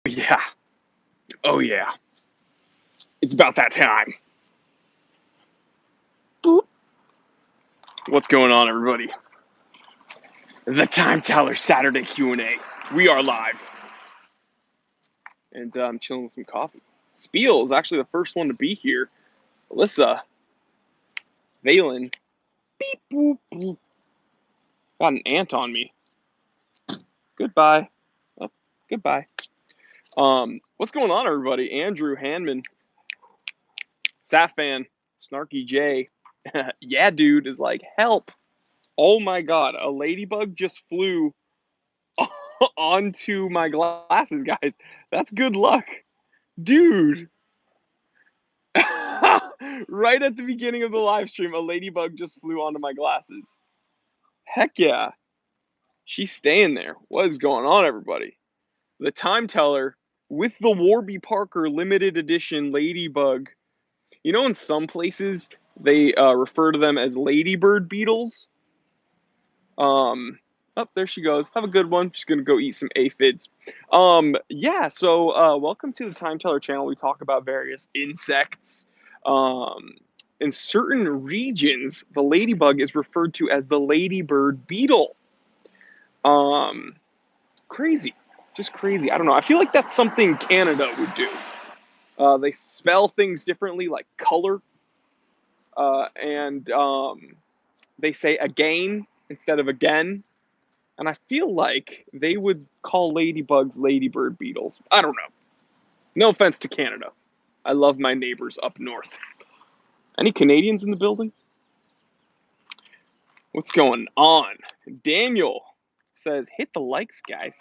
Yeah. Oh, yeah. It's about that time. Boop. What's going on, everybody? The Time Teller Saturday Q&A. We are live. And I'm chilling with some coffee. Spiel is actually the first one to be here. Alyssa. Valen. Beep, boop, boop. Got an ant on me. Goodbye. Oh, goodbye. What's going on, everybody? Andrew Hanman. Safan. Snarky J. Yeah, dude is like, help. Oh my god, a ladybug just flew onto my glasses, guys. That's good luck. Dude. Right at the beginning of the live stream, a ladybug just flew onto my glasses. Heck yeah. She's staying there. What is going on, everybody? The Time Teller with the Warby Parker limited edition ladybug. You know, in some places, they refer to them as ladybird beetles. Oh, there she goes. Have a good one. She's gonna go eat some aphids. Yeah, so welcome to the Time Teller channel. We talk about various insects. In certain regions, the ladybug is referred to as the ladybird beetle. Crazy. Just crazy. I don't know. I feel like that's something Canada would do. They spell things differently, like color. And they say again instead of again. And I feel like they would call ladybugs ladybird beetles. I don't know. No offense to Canada. I love my neighbors up north. Any Canadians in the building? What's going on? Daniel says, hit the likes, guys.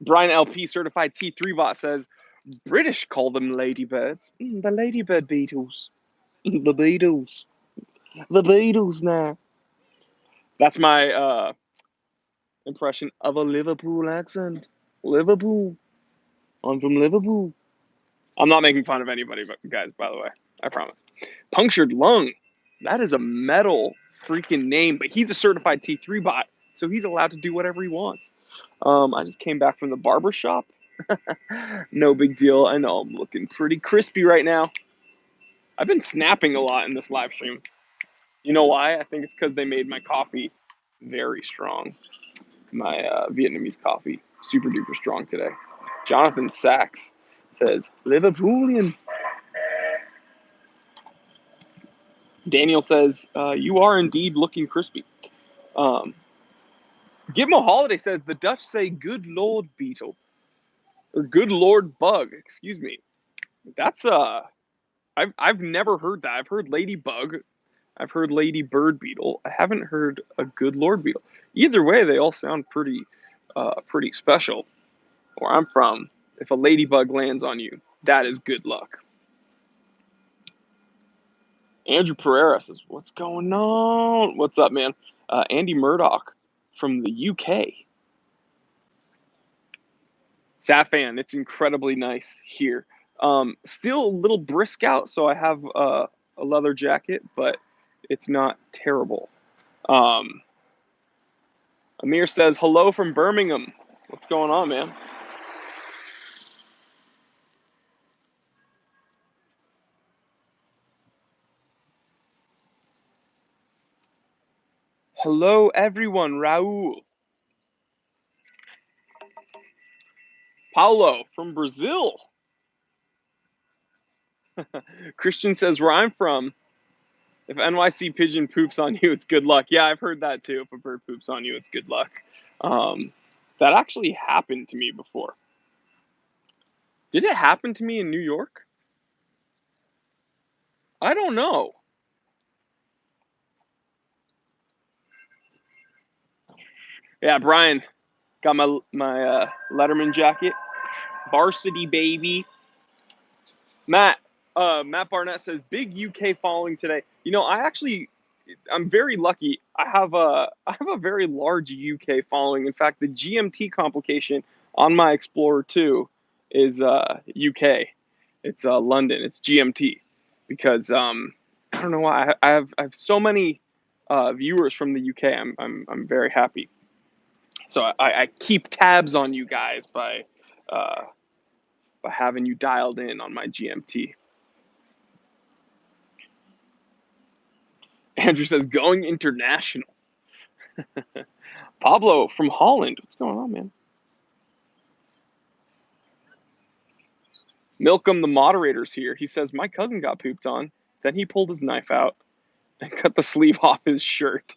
Brian LP, certified T3 bot, says, British call them ladybirds. The ladybird beetles. The beetles. The beetles now. That's my impression of a Liverpool accent. Liverpool. I'm from Liverpool. I'm not making fun of anybody, but guys, by the way, I promise. Punctured Lung. That is a metal freaking name, but he's a certified T3 bot, so he's allowed to do whatever he wants. I just came back from the barber shop. No big deal. I know I'm looking pretty crispy right now. I've been snapping a lot in this live stream. You know why? I think it's because they made my coffee very strong. My Vietnamese coffee, super duper strong today. Jonathan Sachs says, Liverpoolian. Daniel says, you are indeed looking crispy. Gitmo Holiday says, the Dutch say good lord beetle. Or good lord bug, excuse me. That's, I've never heard that. I've heard ladybug. I've heard ladybird beetle. I haven't heard a good lord beetle. Either way, they all sound pretty special. Where I'm from, if a ladybug lands on you, that is good luck. Andrew Pereira says, what's going on? What's up, man? Andy Murdoch from the UK. Safan, it's incredibly nice here. Still a little brisk out, so I have a leather jacket, but it's not terrible. Amir says, hello from Birmingham. What's going on, man? Hello, everyone. Raul. Paulo from Brazil. Christian says, where I'm from, if NYC pigeon poops on you, it's good luck. Yeah, I've heard that too. If a bird poops on you, it's good luck. That actually happened to me before. Did it happen to me in New York? I don't know. Yeah, Brian got my Letterman jacket. Varsity baby. Matt Barnett says big UK following today. You know, I'm very lucky. I have a very large UK following. In fact, the GMT complication on my Explorer 2 is UK. It's London. It's GMT because I don't know why I have so many viewers from the UK. I'm very happy. So I keep tabs on you guys by having you dialed in on my GMT. Andrew says, going international. Pablo from Holland. What's going on, man? Milcom, the moderator's here. He says, my cousin got pooped on. Then he pulled his knife out and cut the sleeve off his shirt.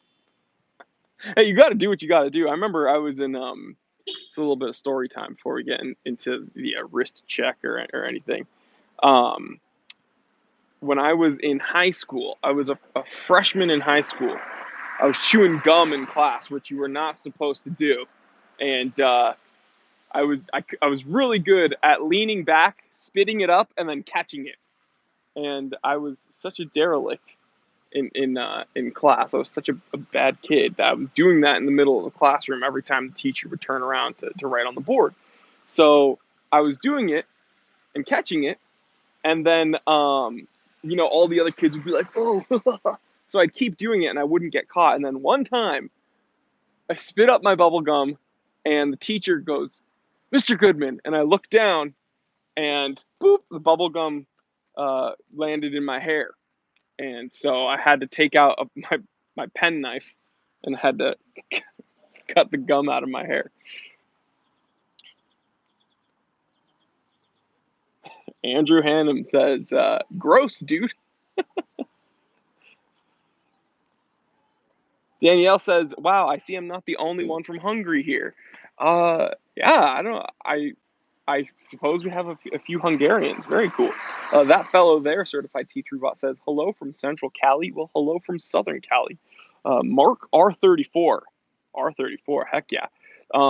Hey, you got to do what you got to do. I remember I was in, it's a little bit of story time before we get into the wrist check or anything. When I was in high school, I was a freshman in high school. I was chewing gum in class, which you were not supposed to do. And I was really good at leaning back, spitting it up, and then catching it. And I was such a derelict in class. I was such a bad kid that I was doing that in the middle of the classroom every time the teacher would turn around to write on the board. So I was doing it and catching it, and then all the other kids would be like, oh. So I'd keep doing it and I wouldn't get caught. And then one time I spit up my bubble gum and the teacher goes, Mr. Goodman. And I looked down and boop, the bubble gum landed in my hair. And so I had to take out my pen knife and had to cut the gum out of my hair. Andrew Hannum says, gross, dude. Danielle says, wow, I see I'm not the only one from Hungary here. Yeah, I don't know. I suppose we have a few Hungarians. Very cool. That fellow there, Certified T3 Bot, says, hello from Central Cali. Well, hello from Southern Cali. Mark R34. R34, heck yeah.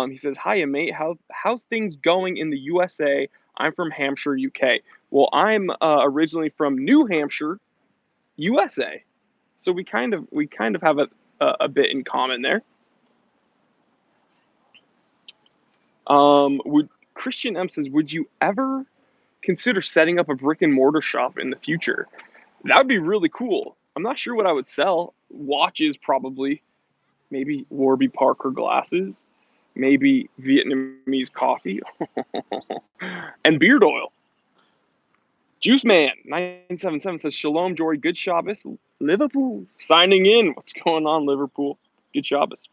He says, hiya, mate. How's things going in the USA? I'm from Hampshire, UK. Well, I'm originally from New Hampshire, USA. So we kind of have a bit in common there. Christian M says, would you ever consider setting up a brick and mortar shop in the future? That would be really cool. I'm not sure what I would sell. Watches, probably. Maybe Warby Parker glasses. Maybe Vietnamese coffee. And beard oil. Juice Man 977 says, Shalom, Jory. Good Shabbos. Liverpool. Signing in. What's going on, Liverpool? Good Shabbos.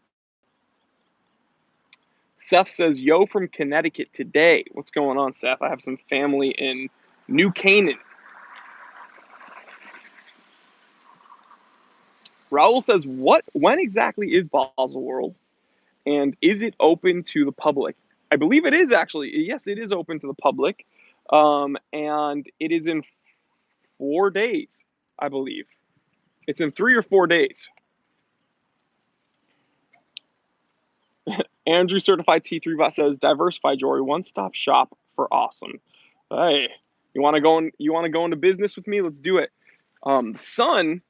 Seth says, yo, from Connecticut today. What's going on, Seth? I have some family in New Canaan. Raul says, when exactly is Baselworld? And is it open to the public? I believe it is, actually. Yes, it is open to the public. And it is in 4 days, I believe. It's in 3 or 4 days. Andrew Certified T3 Bot says, diversify, Jory, one-stop shop for awesome. Hey, you want to go into business with me? Let's do it. The sun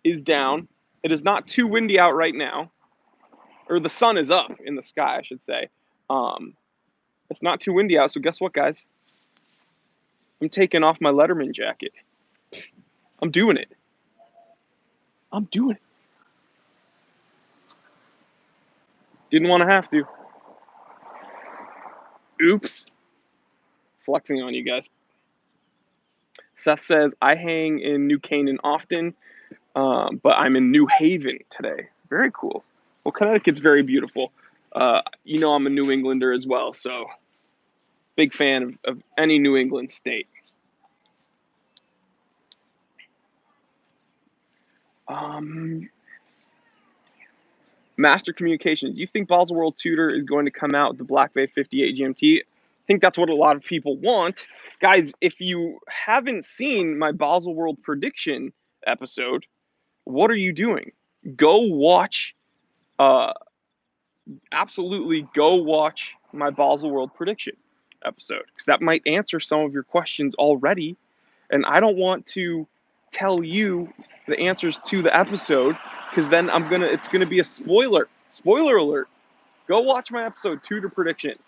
is down. It is not too windy out right now. Or the sun is up in the sky, I should say. It's not too windy out, so guess what, guys? I'm taking off my Letterman jacket. I'm doing it. I'm doing it. Didn't want to have to. Oops. Flexing on you guys. Seth says, I hang in New Canaan often, but I'm in New Haven today. Very cool. Well, Connecticut's very beautiful. I'm a New Englander as well, so big fan of any New England state. Master Communications. You think Baselworld Tutor is going to come out with the Black Bay 58 GMT? I think that's what a lot of people want. Guys, if you haven't seen my Baselworld prediction episode, what are you doing? Go watch, absolutely go watch my Baselworld prediction episode, because that might answer some of your questions already. And I don't want to tell you the answers to the episode, because then it's gonna be a spoiler. Spoiler alert. Go watch my episode Tutor predictions.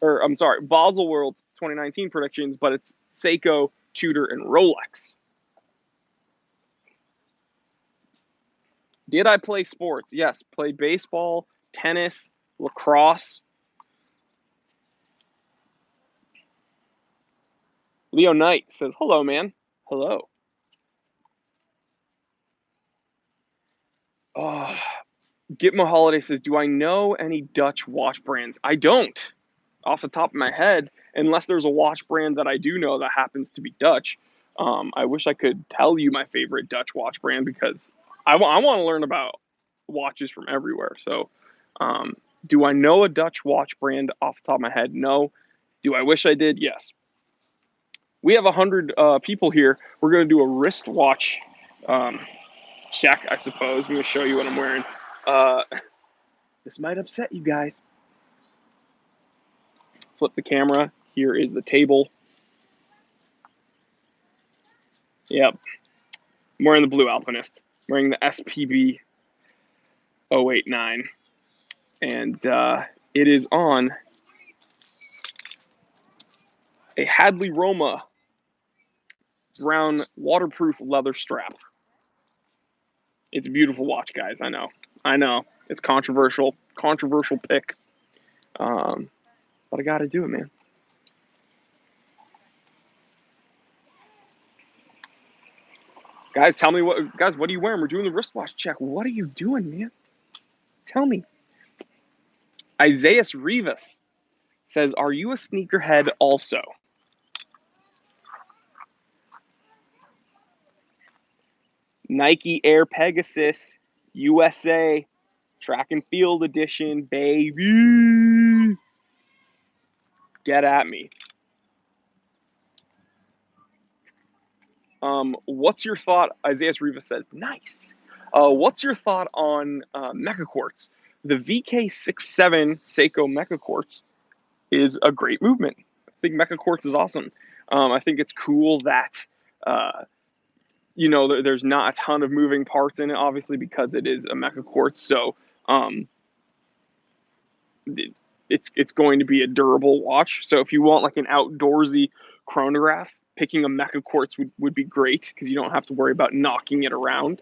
Or I'm sorry, Baselworld 2019 predictions, but it's Seiko, Tudor, and Rolex. Did I play sports? Yes, played baseball, tennis, Lacrosse. Leo Knight says, hello, man. Hello. Oh, Gitmo Holiday says, do I know any Dutch watch brands? I don't, off the top of my head, unless there's a watch brand that I do know that happens to be Dutch. I wish I could tell you my favorite Dutch watch brand because I want to learn about watches from everywhere. So, do I know a Dutch watch brand off the top of my head? No. Do I wish I did? Yes. We have 100 people here. We're going to do a wristwatch check, I suppose. I'm going to show you what I'm wearing. This might upset you guys. Flip the camera. Here is the table. Yep. I'm wearing the Blue Alpinist. I'm wearing the SPB 089. And it is on a Hadley Roma brown waterproof leather strap. It's a beautiful watch, guys. I know. It's controversial pick. But I gotta do it, man. Guys, tell me what are you wearing? We're doing the wristwatch check. What are you doing, man? Tell me. Isaiah Rivas says, are you a sneakerhead also? Nike Air Pegasus USA track and field edition, baby. Get at me. What's your thought? Isaiah Rivas says, nice. What's your thought on Mecha Quartz? The VK67 Seiko Mecha Quartz is a great movement. I think Mecha Quartz is awesome. I think it's cool that there's not a ton of moving parts in it, obviously, because it is a Mecha Quartz. So it's going to be a durable watch. So if you want like an outdoorsy chronograph, picking a Mecha Quartz would be great because you don't have to worry about knocking it around.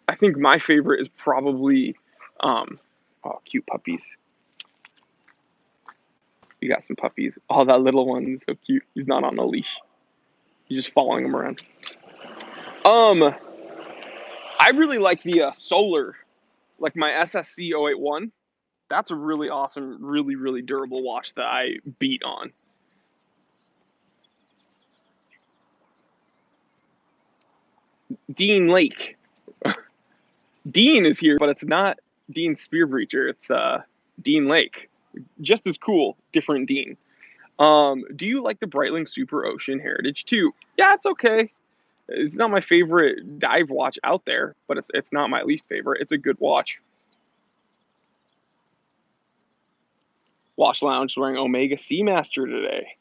I think my favorite is probably, cute puppies. You got some puppies. Oh, that little one is so cute. He's not on a leash. He's just following him around. I really like the Solar, like my SSC 081. That's a really awesome, really, really durable watch that I beat on. Dean Lake. Dean is here, but it's not Dean Spearbreacher. It's Dean Lake. Just as cool, different Dean. Do you like the Breitling Super Ocean Heritage 2? Yeah, it's okay. It's not my favorite dive watch out there, but it's not my least favorite. It's a good watch. Watch Lounge wearing Omega Seamaster today.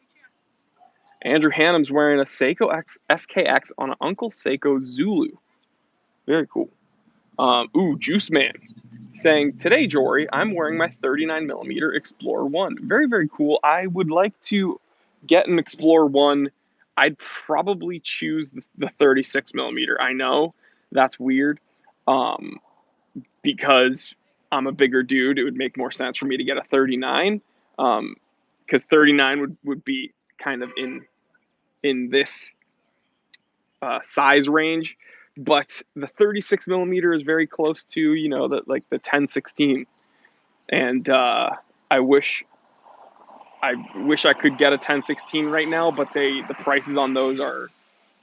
Andrew Hannum's wearing a Seiko SKX on an Uncle Seiko Zulu. Very cool. Juice Man saying, today, Jory, I'm wearing my 39mm Explorer 1. Very, very cool. I would like to get an Explorer 1. I'd probably choose the 36mm. I know that's weird because I'm a bigger dude. It would make more sense for me to get a 39 because 39 would be kind of in this size range. But the 36mm is very close to, the 1016. And I wish I could get a 1016 right now, but the prices on those are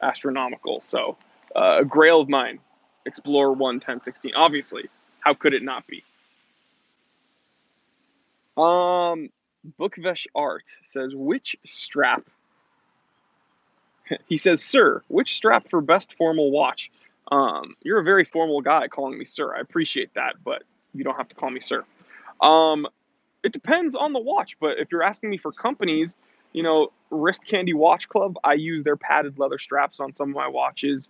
astronomical. So a grail of mine, Explorer 1 1016. Obviously, how could it not be? Bookvesh Art says, which strap? He says, sir, which strap for best formal watch? You're a very formal guy calling me sir. I appreciate that, but you don't have to call me sir. It depends on the watch, but if you're asking me for companies, Wrist Candy Watch Club, I use their padded leather straps on some of my watches.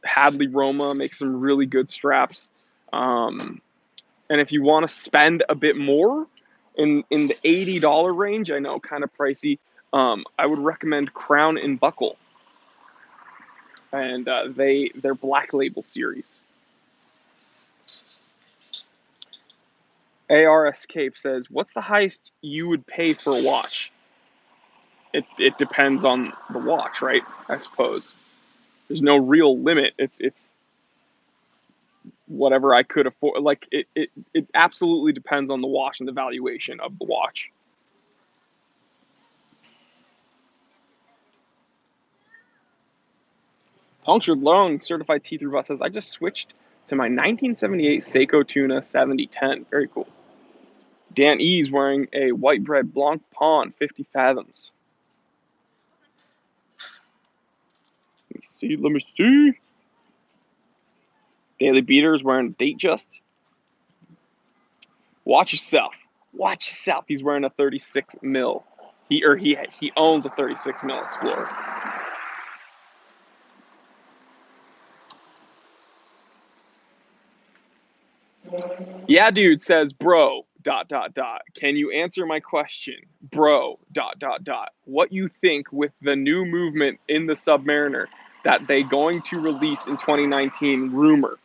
Hadley Roma makes some really good straps. And if you want to spend a bit more in the $80 range, I know, kind of pricey, I would recommend Crown and Buckle. And their Black Label series. AR Escape says, what's the highest you would pay for a watch? It depends on the watch, right? I suppose. There's no real limit. It's whatever I could afford. Like it absolutely depends on the watch and the valuation of the watch. Punctured Lung Certified T3 Bus says, I just switched to my 1978 Seiko Tuna 7010. Very cool. Dan E's wearing a white bread Blanc Pawn 50 fathoms. Let me see. Daily Beater's wearing Date Just. Watch yourself. Watch yourself. He's wearing a 36 mil. He owns a 36 mil Explorer. Yeah, dude says, bro, ... Can you answer my question? Bro, ... What you think with the new movement in the Submariner that they going to release in 2019 rumor?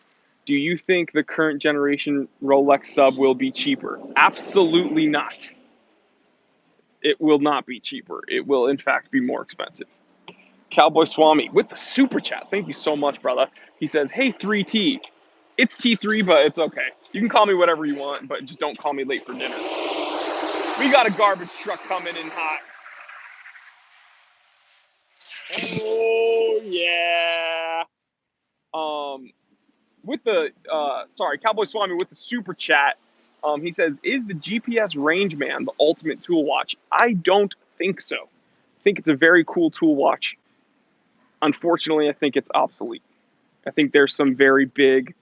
Do you think the current generation Rolex sub will be cheaper? Absolutely not. It will not be cheaper. It will, in fact, be more expensive. Cowboy Swami with the super chat. Thank you so much, brother. He says, hey, 3T. It's T3, but it's okay. You can call me whatever you want, but just don't call me late for dinner. We got a garbage truck coming in hot. Oh, yeah. With the, Cowboy Swami with the super chat. He says, is the GPS Rangeman the ultimate tool watch? I don't think so. I think it's a very cool tool watch. Unfortunately, I think it's obsolete. I think there's some very big,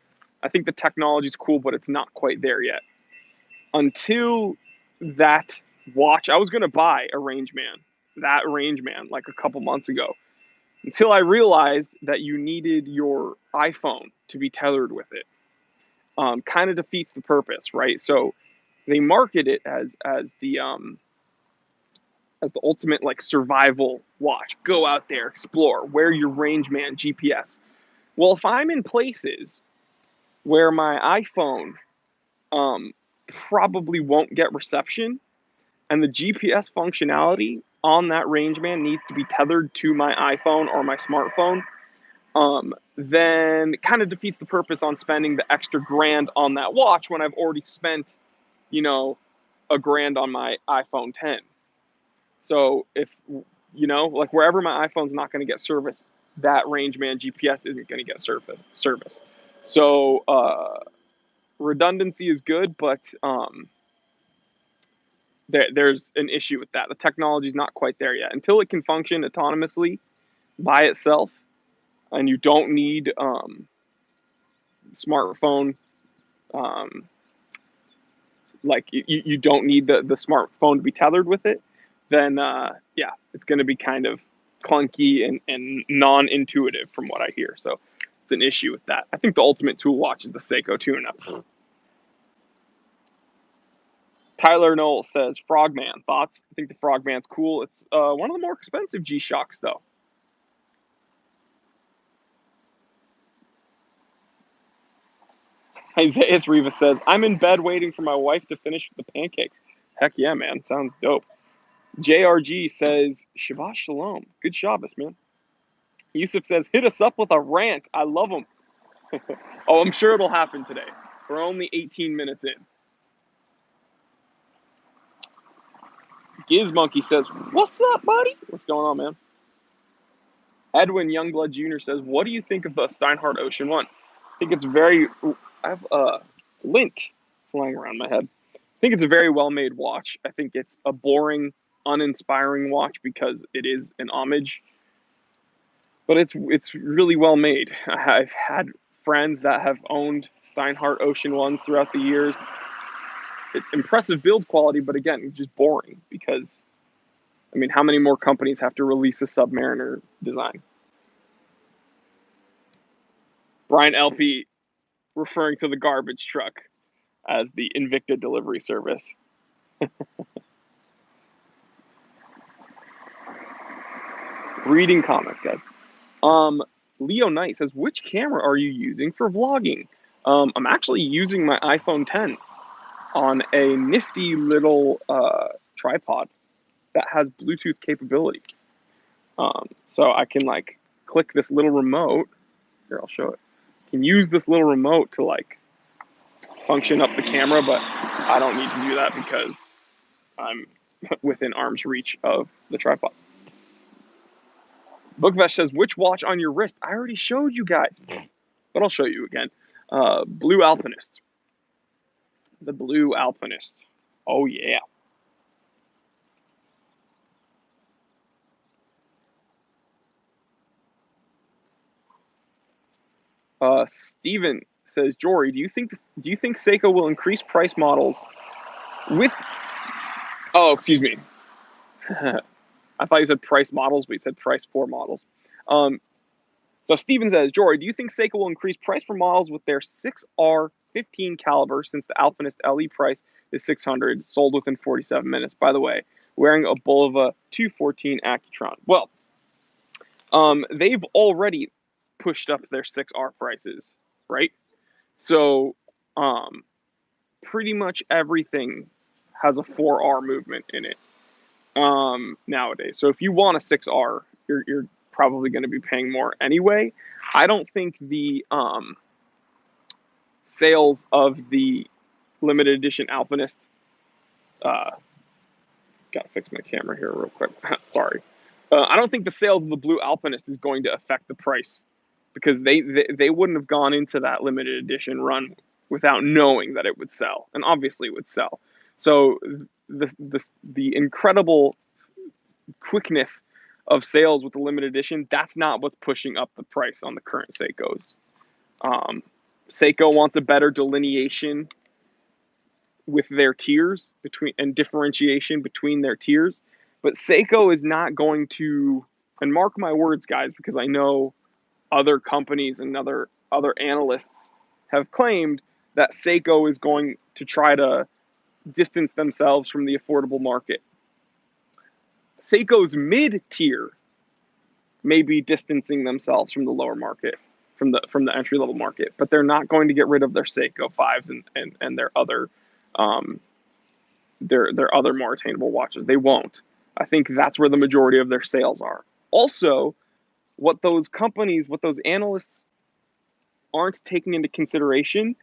I think the technology is cool, but it's not quite there yet. Until that watch, I was going to buy a Rangeman like a couple months ago, until I realized that you needed your iPhone to be tethered with it. Kind of defeats the purpose, right? So they market it as the ultimate like survival watch. Go out there, explore, wear your Rangeman GPS. Well, if I'm in places where my iPhone probably won't get reception, and the GPS functionality on that Rangeman needs to be tethered to my iPhone or my smartphone, then it kind of defeats the purpose on spending the extra grand on that watch when I've already spent, $1,000 on my iPhone 10. So if, like wherever my iPhone's not going to get service, that Rangeman GPS isn't going to get service. So redundancy is good, but there's an issue with that. The technology is not quite there yet. Until it can function autonomously by itself, and you don't need smartphone, like you don't need the smartphone to be tethered with it, then it's going to be kind of clunky and non-intuitive from what I hear. So it's an issue with that. I think the ultimate tool watch is the Seiko tune-up. Tyler Knowles says, Frogman, thoughts? I think the Frogman's cool. It's one of the more expensive G-Shocks, though. Isaiah Riva says, I'm in bed waiting for my wife to finish with the pancakes. Heck yeah, man. Sounds dope. JRG says, Shabbat Shalom. Good Shabbos, man. Yusuf says, hit us up with a rant. I love them. Oh, I'm sure it'll happen today. We're only 18 minutes in. Giz Monkey says, what's up, buddy? What's going on, man? Edwin Youngblood Jr. says, what do you think of the Steinhardt Ocean 1? I think it's very... I have lint flying around my head. I think it's a very well-made watch. I think it's a boring, uninspiring watch because it is an homage. But it's really well made. I've had friends that have owned Steinhardt Ocean 1s throughout the years. Impressive build quality, but again, just boring because, how many more companies have to release a Submariner design? Brian LP referring to the garbage truck as the Invicta delivery service. Reading comments, guys. Leo Knight says, which camera are you using for vlogging? I'm actually using my iPhone 10. on a nifty little tripod that has Bluetooth capability. So I can like click this little remote. Here, I'll show it. I can use this little remote to like function up the camera, but I don't need to do that because I'm within arm's reach of the tripod. Bookvesh says, which watch on your wrist? I already showed you guys, but I'll show you again. Blue Alpinist. The Blue Alpinist. Oh, yeah. Steven says, Jory, do you think Seiko will increase price models with... Oh, excuse me. I thought you said price models, but you said price for models. So Steven says, Jory, do you think Seiko will increase price for models with their 6R 15 caliber since the Alpinist LE price is 600, sold within 47 minutes? By the way, wearing a Bulova 214 Accutron. Well, they've already pushed up their 6R prices, right? So pretty much everything has a 4R movement in it nowadays. So if you want a 6R, you're probably going to be paying more anyway. I don't think the sales of the limited edition Alpinist, gotta fix my camera here real quick. Sorry. I don't think the sales of the Blue Alpinist is going to affect the price because they wouldn't have gone into that limited edition run without knowing that it would sell, and obviously it would sell. So the incredible quickness of sales with the limited edition, that's not what's pushing up the price on the current Seikos. Seiko wants a better delineation with their tiers and differentiation between their tiers, but Seiko is not going to, and mark my words, guys, because I know other companies and other analysts have claimed that Seiko is going to try to distance themselves from the affordable market. Seiko's mid-tier may be distancing themselves from the lower market, from the entry-level market, but they're not going to get rid of their Seiko 5s and their other their other more attainable watches. They won't. I think that's where the majority of their sales are. Also, what those analysts aren't taking into consideration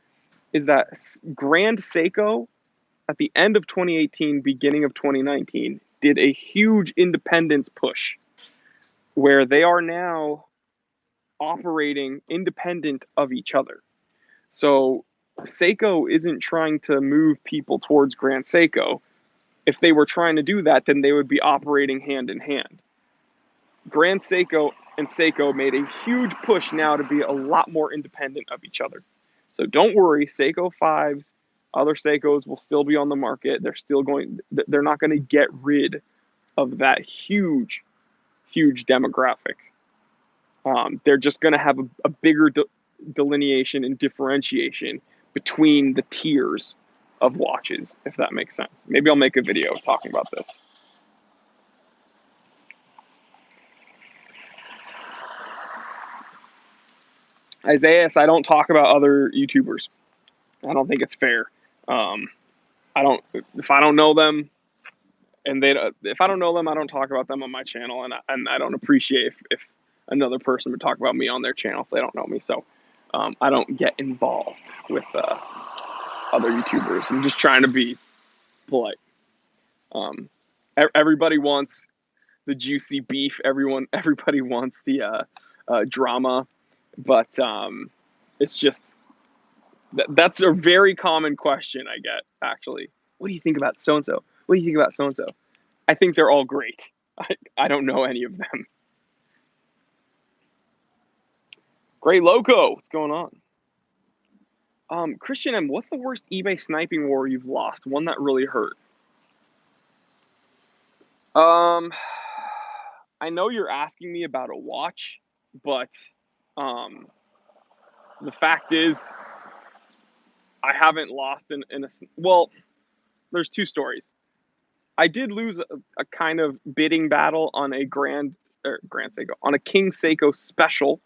is that Grand Seiko at the end of 2018, beginning of 2019, did a huge independence push where they are now operating independent of each other. So Seiko isn't trying to move people towards Grand Seiko. If they were trying to do that, then they would be operating hand in hand. Grand Seiko and Seiko made a huge push now to be a lot more independent of each other. So don't worry, Seiko 5s, other Seikos will still be on the market. They're not going to get rid of that huge demographic. They're just going to have a bigger delineation and differentiation between the tiers of watches, if that makes sense. Maybe I'll make a video talking about this. Isaiah, I don't talk about other YouTubers. I don't think it's fair. If I don't know them, if I don't know them, I don't talk about them on my channel, and I don't appreciate if another person would talk about me on their channel if they don't know me. So I don't get involved with other YouTubers. I'm just trying to be polite. Everybody wants the juicy beef. Everybody wants the drama, but it's just that's a very common question I get, actually. What do you think about so and so? What do you think about so and so? I think they're all great. I don't know any of them. Great Loco, what's going on? Christian M, what's the worst eBay sniping war you've lost? One that really hurt. I know you're asking me about a watch, but the fact is, I haven't lost in a. Well, there's two stories. I did lose a kind of bidding battle on a Grand Seiko, on a King Seiko special,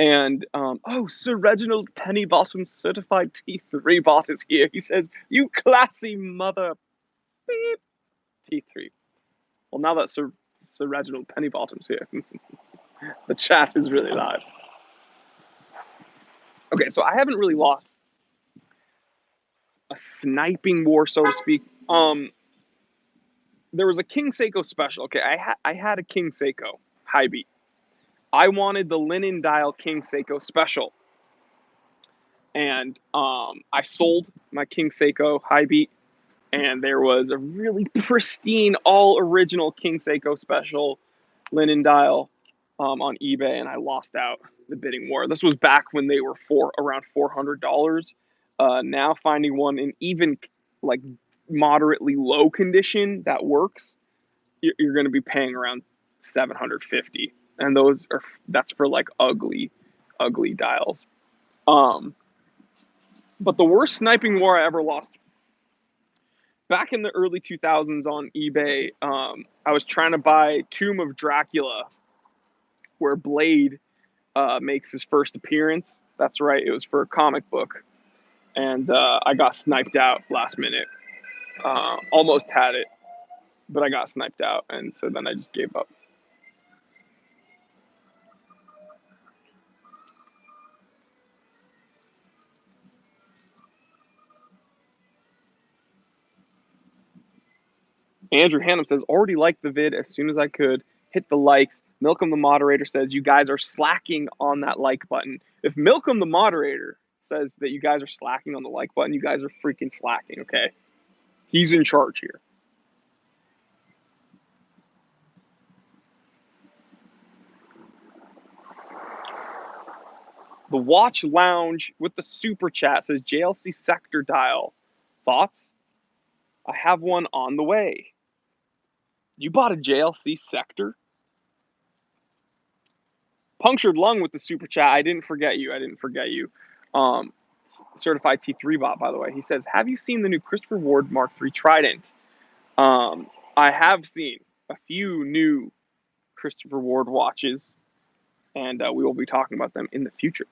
And oh, Sir Reginald Pennybottom certified T3 bot is here. He says, "You classy mother." Beep. T3. Well, now that Sir Reginald Pennybottom's here, the chat is really live. Okay, so I haven't really lost a sniping war, so to speak. There was a King Seiko special. Okay, I had a King Seiko high beat. I wanted the linen dial King Seiko special, and I sold my King Seiko high beat, and there was a really pristine, all original King Seiko special linen dial on eBay, and I lost out the bidding war. This was back when they were around $400. Now finding one in even like moderately low condition that works, you're going to be paying around 750, and that's for like ugly dials. But the worst sniping war I ever lost, back in the early 2000s on eBay, I was trying to buy Tomb of Dracula, where Blade makes his first appearance. That's right, it was for a comic book, and I got sniped out last minute. Almost had it, but I got sniped out, and so then I just gave up. Andrew Hannum says, already liked the vid as soon as I could. Hit the likes. Milcom the moderator says, you guys are slacking on that like button. If Milcom the moderator says that you guys are slacking on the like button, you guys are freaking slacking, okay? He's in charge here. The Watch Lounge with the super chat says, JLC sector dial. Thoughts? I have one on the way. You bought a JLC sector? Punctured Lung with the super chat. I didn't forget you. Certified T3 bot, by the way. He says, have you seen the new Christopher Ward Mark III Trident? I have seen a few new Christopher Ward watches, and we will be talking about them in the future.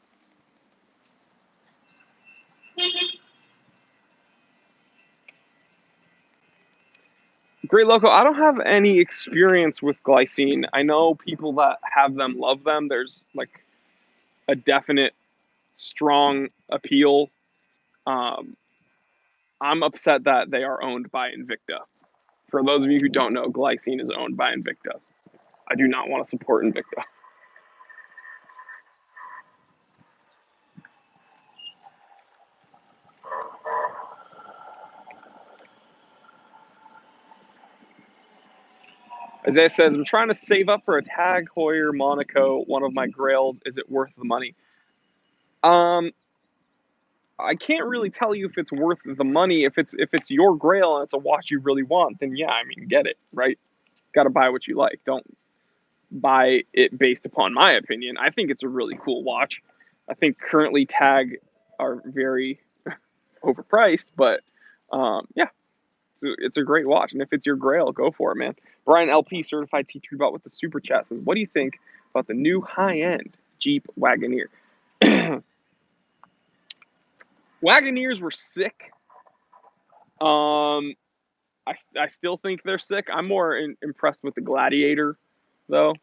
Great Loco, I don't have any experience with glycine. I know people that have them love them. There's like a definite strong appeal. I'm upset that they are owned by Invicta. For those of you who don't know, glycine is owned by Invicta. I do not want to support Invicta. Isaiah says, I'm trying to save up for a Tag Heuer Monaco, one of my grails. Is it worth the money? I can't really tell you if it's worth the money. If it's your grail and it's a watch you really want, then yeah, I mean, get it, right? Got to buy what you like. Don't buy it based upon my opinion. I think it's a really cool watch. I think currently Tag are very overpriced, but yeah, it's a great watch. And if it's your grail, go for it, man. Brian LP, certified T3 bot with the super chat, says, what do you think about the new high-end Jeep Wagoneer? Wagoneers were sick. I still think they're sick. I'm more impressed with the Gladiator, though.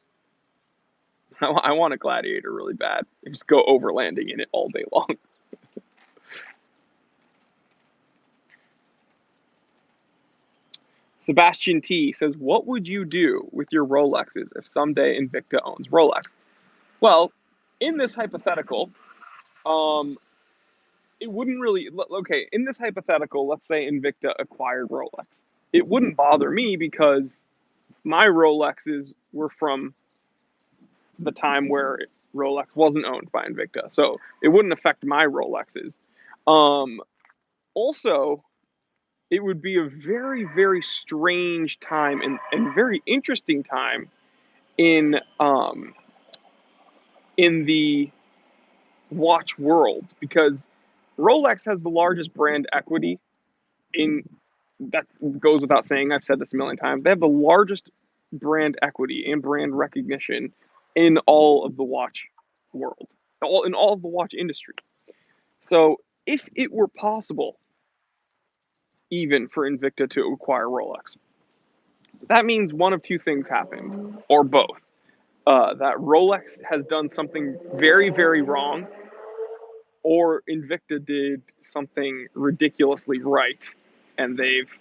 I want a Gladiator really bad. Just go overlanding in it all day long. Sebastian T says, what would you do with your Rolexes if someday Invicta owns Rolex? Well, in this hypothetical, it wouldn't really, okay, in this hypothetical, let's say Invicta acquired Rolex. It wouldn't bother me because my Rolexes were from the time where Rolex wasn't owned by Invicta. So it wouldn't affect my Rolexes. Also, it would be a very, very strange time and very interesting time in the watch world, because Rolex has the largest brand equity that goes without saying. I've said this a million times. They have the largest brand equity and brand recognition in all of the watch world, in all of the watch industry. So if it were possible, even for Invicta to acquire Rolex, that means one of two things happened, or both. That Rolex has done something very, very wrong, or Invicta did something ridiculously right, and they've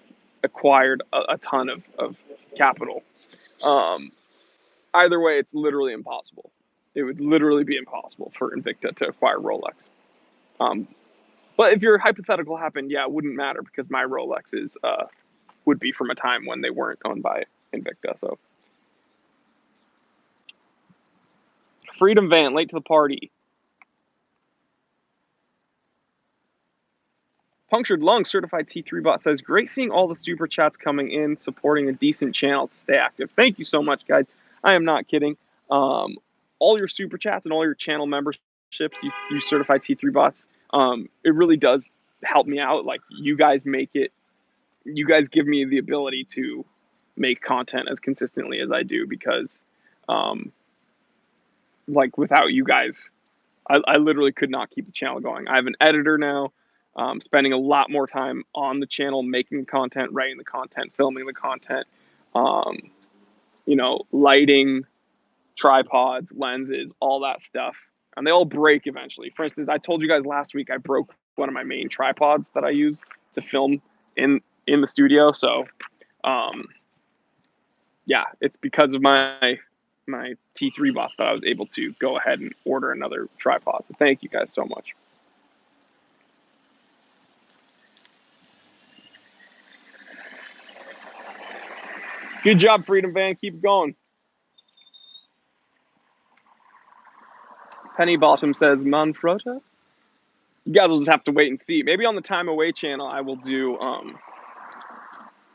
acquired a ton of capital. Either way, it's literally impossible. It would literally be impossible for Invicta to acquire Rolex. But if your hypothetical happened, yeah, it wouldn't matter because my Rolexes would be from a time when they weren't owned by Invicta. So, Freedom Van, late to the party. Punctured Lung Certified T3 Bot says, great seeing all the super chats coming in, supporting a decent channel to stay active. Thank you so much, guys. I am not kidding. All your super chats and all your channel memberships, you certified T3 bots, it really does help me out. Like, you guys give me the ability to make content as consistently as I do because, like, without you guys, I literally could not keep the channel going. I have an editor now, spending a lot more time on the channel, making content, writing the content, filming the content, lighting, tripods, lenses, all that stuff. And they all break eventually. For instance, I told you guys last week I broke one of my main tripods that I use to film in the studio. So, yeah, it's because of my T3 bot that I was able to go ahead and order another tripod. So thank you guys so much. Good job, Freedom Van. Keep going. Penny Bottom says, Manfrotto? You guys will just have to wait and see. Maybe on the Time Away channel, I will do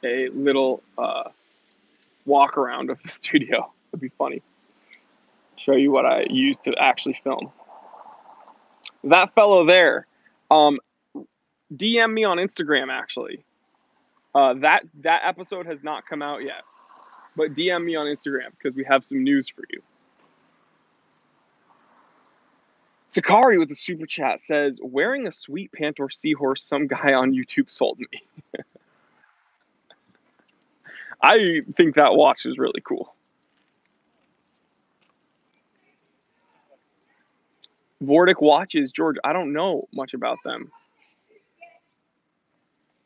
a little walk around of the studio. It'd be funny. Show you what I used to actually film. That fellow there, DM me on Instagram, actually. That episode has not come out yet. But DM me on Instagram because we have some news for you. Sakari with the super chat says, wearing a sweet pant or seahorse some guy on YouTube sold me. I think that watch is really cool. Vortic watches, George, I don't know much about them.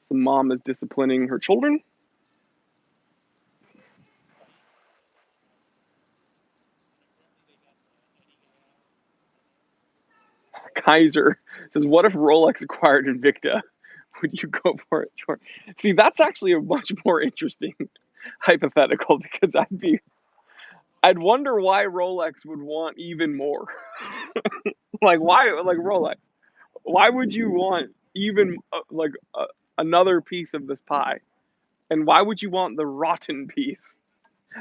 Some mom is disciplining her children. Kaiser says, what if Rolex acquired Invicta? Would you go for it, George? See, that's actually a much more interesting hypothetical because I'd wonder why Rolex would want even more. Like, why, like, Rolex, why would you want even another piece of this pie? And why would you want the rotten piece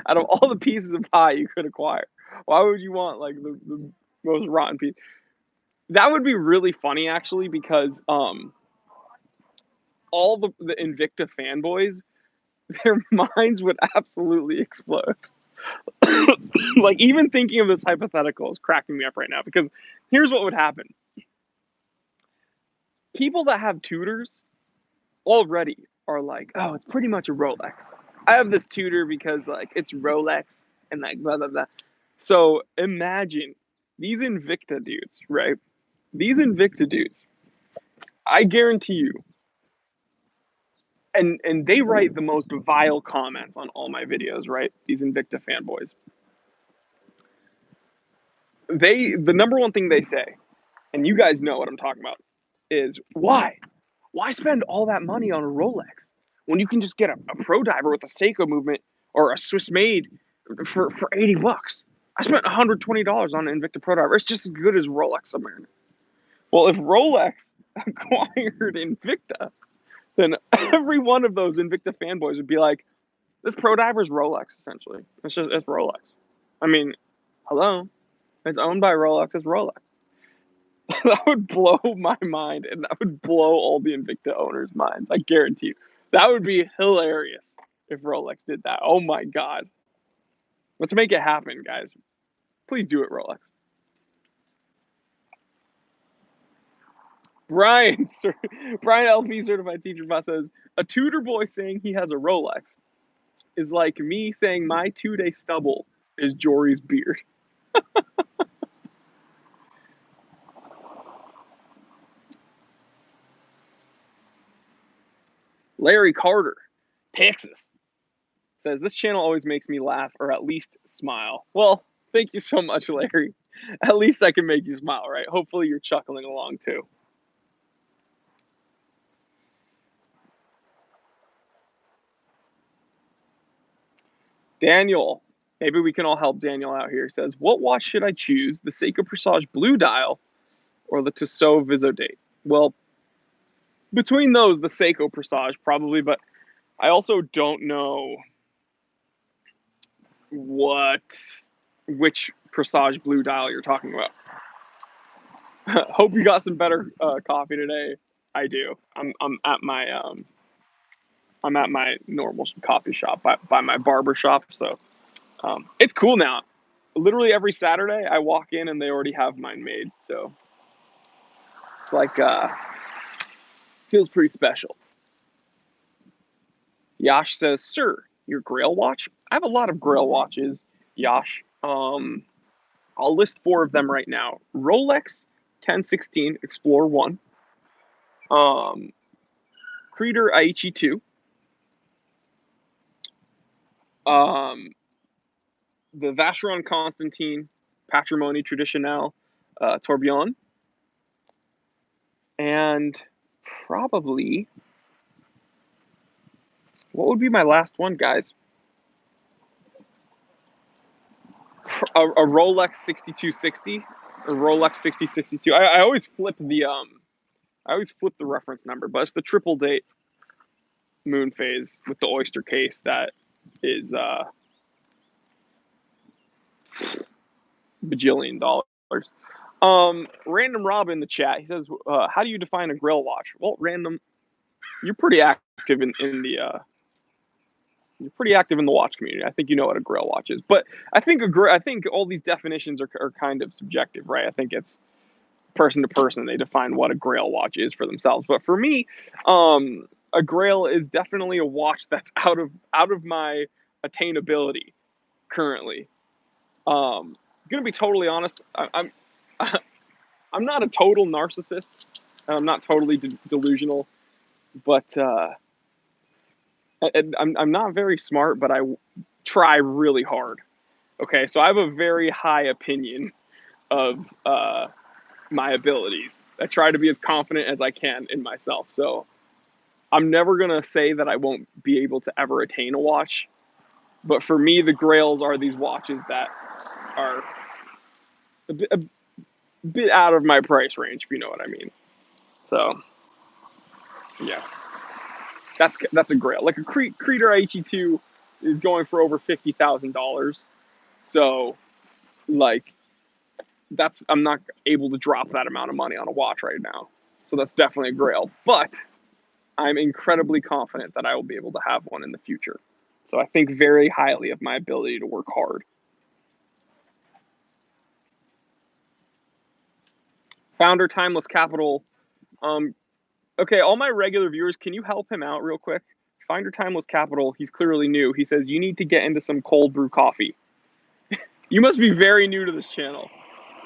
out of all the pieces of pie you could acquire? Why would you want like the most rotten piece? That would be really funny, actually, because all the Invicta fanboys, their minds would absolutely explode. Like, even thinking of this hypothetical is cracking me up right now because here's what would happen. People that have tutors already are like, oh, it's pretty much a Rolex. I have this tutor because like it's Rolex and like blah blah blah. So imagine these Invicta dudes, right? These Invicta dudes, I guarantee you, and they write the most vile comments on all my videos, right? These Invicta fanboys. The number one thing they say, and you guys know what I'm talking about, is why? Why spend all that money on a Rolex when you can just get a pro diver with a Seiko movement or a Swiss made for $80? I spent $120 on an Invicta Pro Diver. It's just as good as Rolex Submariner. Well, if Rolex acquired Invicta, then every one of those Invicta fanboys would be like, this Pro Diver is Rolex, essentially. It's Rolex. I mean, hello? It's owned by Rolex. It's Rolex. That would blow my mind, and that would blow all the Invicta owners' minds. I guarantee you. That would be hilarious if Rolex did that. Oh my god. Let's make it happen, guys. Please do it, Rolex. Brian LP certified teacher bot says a tutor boy saying he has a Rolex is like me saying my 2-day stubble is Jory's beard. Larry Carter, Texas, says this channel always makes me laugh or at least smile. Well, thank you so much, Larry. At least I can make you smile, right? Hopefully you're chuckling along too. Daniel, maybe we can all help Daniel out here. Says, what watch should I choose? The Seiko Presage Blue Dial or the Tissot Visodate? Well, between those, the Seiko Presage probably, but I also don't know which Presage Blue Dial you're talking about. Hope you got some better coffee today. I do. I'm at my normal coffee shop by my barber shop, so it's cool now. Literally every Saturday I walk in and they already have mine made, so it's like feels pretty special. Yash says, "Sir, your Grail watch? I have a lot of Grail watches, Yash. I'll list 4 of them right now. Rolex 1016 Explorer 1, Creator Aichi 2, the Vacheron Constantine Patrimony Traditionnel Tourbillon, and probably, what would be my last one, guys? A Rolex 6260 or Rolex 6062. I always flip the reference number, but it's the triple date moon phase with the oyster case that is bajillion dollars. Random Rob in the chat, he says, how do you define a Grail watch? Well, Random, you're pretty active in the you're pretty active in the watch community. I think you know what a Grail watch is, but I think all these definitions are kind of subjective, right? I think it's person to person. They define what a Grail watch is for themselves. But for me, a Grail is definitely a watch that's out of my attainability currently. Gonna be totally honest. I'm not a total narcissist. I'm not totally delusional, but I'm not very smart. But I try really hard. Okay, so I have a very high opinion of my abilities. I try to be as confident as I can in myself. So I'm never gonna say that I won't be able to ever attain a watch. But for me, the Grails are these watches that are a bit out of my price range, if you know what I mean. So, yeah, that's a Grail. Like a Creator Aichi2 is going for over $50,000. So, like, I'm not able to drop that amount of money on a watch right now. So that's definitely a Grail. But I'm incredibly confident that I will be able to have one in the future. So I think very highly of my ability to work hard. Founder Timeless Capital. Okay, all my regular viewers, can you help him out real quick? Founder Timeless Capital, he's clearly new. He says, you need to get into some cold brew coffee. You must be very new to this channel.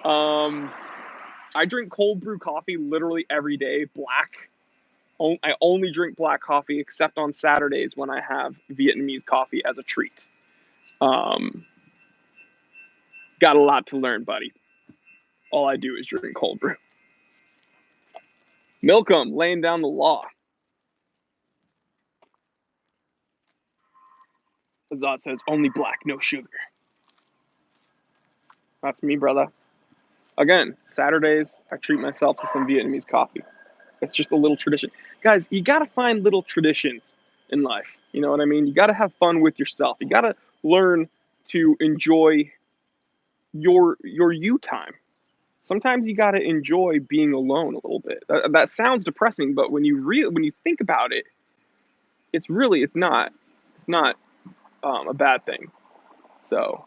I drink cold brew coffee literally every day, black. I only drink black coffee except on Saturdays when I have Vietnamese coffee as a treat. Got a lot to learn, buddy. All I do is drink cold brew. Milcom, laying down the law. Azad says, only black, no sugar. That's me, brother. Again, Saturdays, I treat myself to some Vietnamese coffee. It's just a little tradition. Guys, you got to find little traditions in life. You know what I mean? You got to have fun with yourself. You got to learn to enjoy your you time. Sometimes you got to enjoy being alone a little bit. That sounds depressing, but when you think about it, it's not a bad thing. So,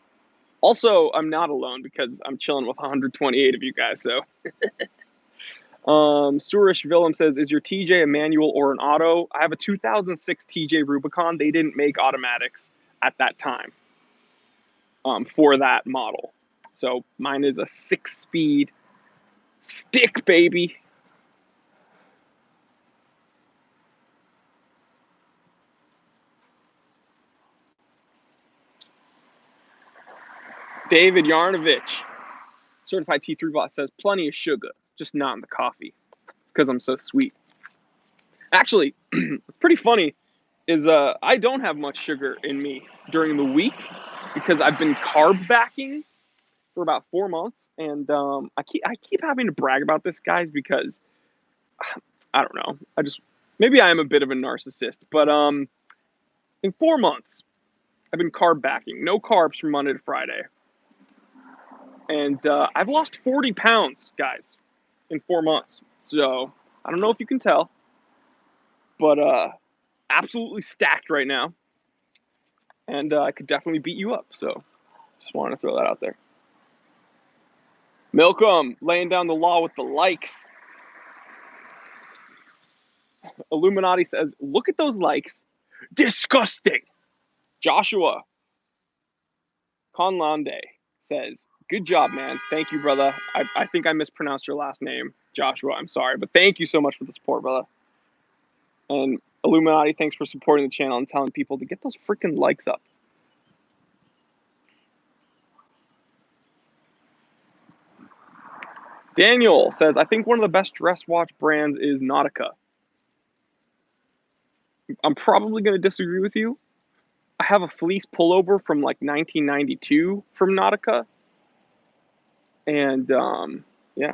also, I'm not alone because I'm chilling with 128 of you guys. So, Surish Willem says, is your TJ a manual or an auto? I have a 2006 TJ Rubicon. They didn't make automatics at that time for that model. So mine is a 6-speed stick, baby. David Yarnovich, certified T3 bot, says, plenty of sugar, just not in the coffee. It's because I'm so sweet. Actually, it's pretty funny is I don't have much sugar in me during the week because I've been carb backing for about 4 months, and I keep having to brag about this, guys, because I don't know. Maybe I am a bit of a narcissist, but in 4 months I've been carb backing, no carbs from Monday to Friday, and I've lost 40 pounds, guys, in 4 months. So I don't know if you can tell, but absolutely stacked right now, and I could definitely beat you up. So just wanted to throw that out there. Milcom laying down the law with the likes. Illuminati says, look at those likes. Disgusting. Joshua Conlande says, good job, man. Thank you, brother. I think I mispronounced your last name, Joshua. I'm sorry, but thank you so much for the support, brother. And Illuminati, thanks for supporting the channel and telling people to get those freaking likes up. Daniel says, I think one of the best dress watch brands is Nautica. I'm probably going to disagree with you. I have a fleece pullover from like 1992 from Nautica. And yeah.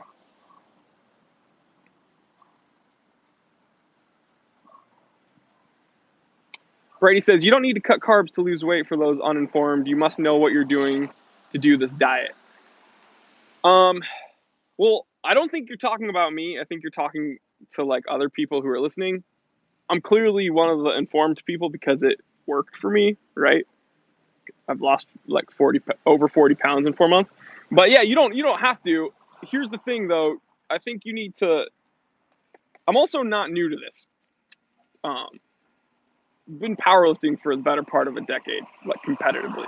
Brady says, you don't need to cut carbs to lose weight for those uninformed. You must know what you're doing to do this diet. Well, I don't think you're talking about me. I think you're talking to like other people who are listening. I'm clearly one of the informed people because it worked for me, right? I've lost like over 40 pounds in 4 months. But yeah, you don't have to. Here's the thing though. I think you need to. I'm also not new to this. Been powerlifting for the better part of a decade, like competitively.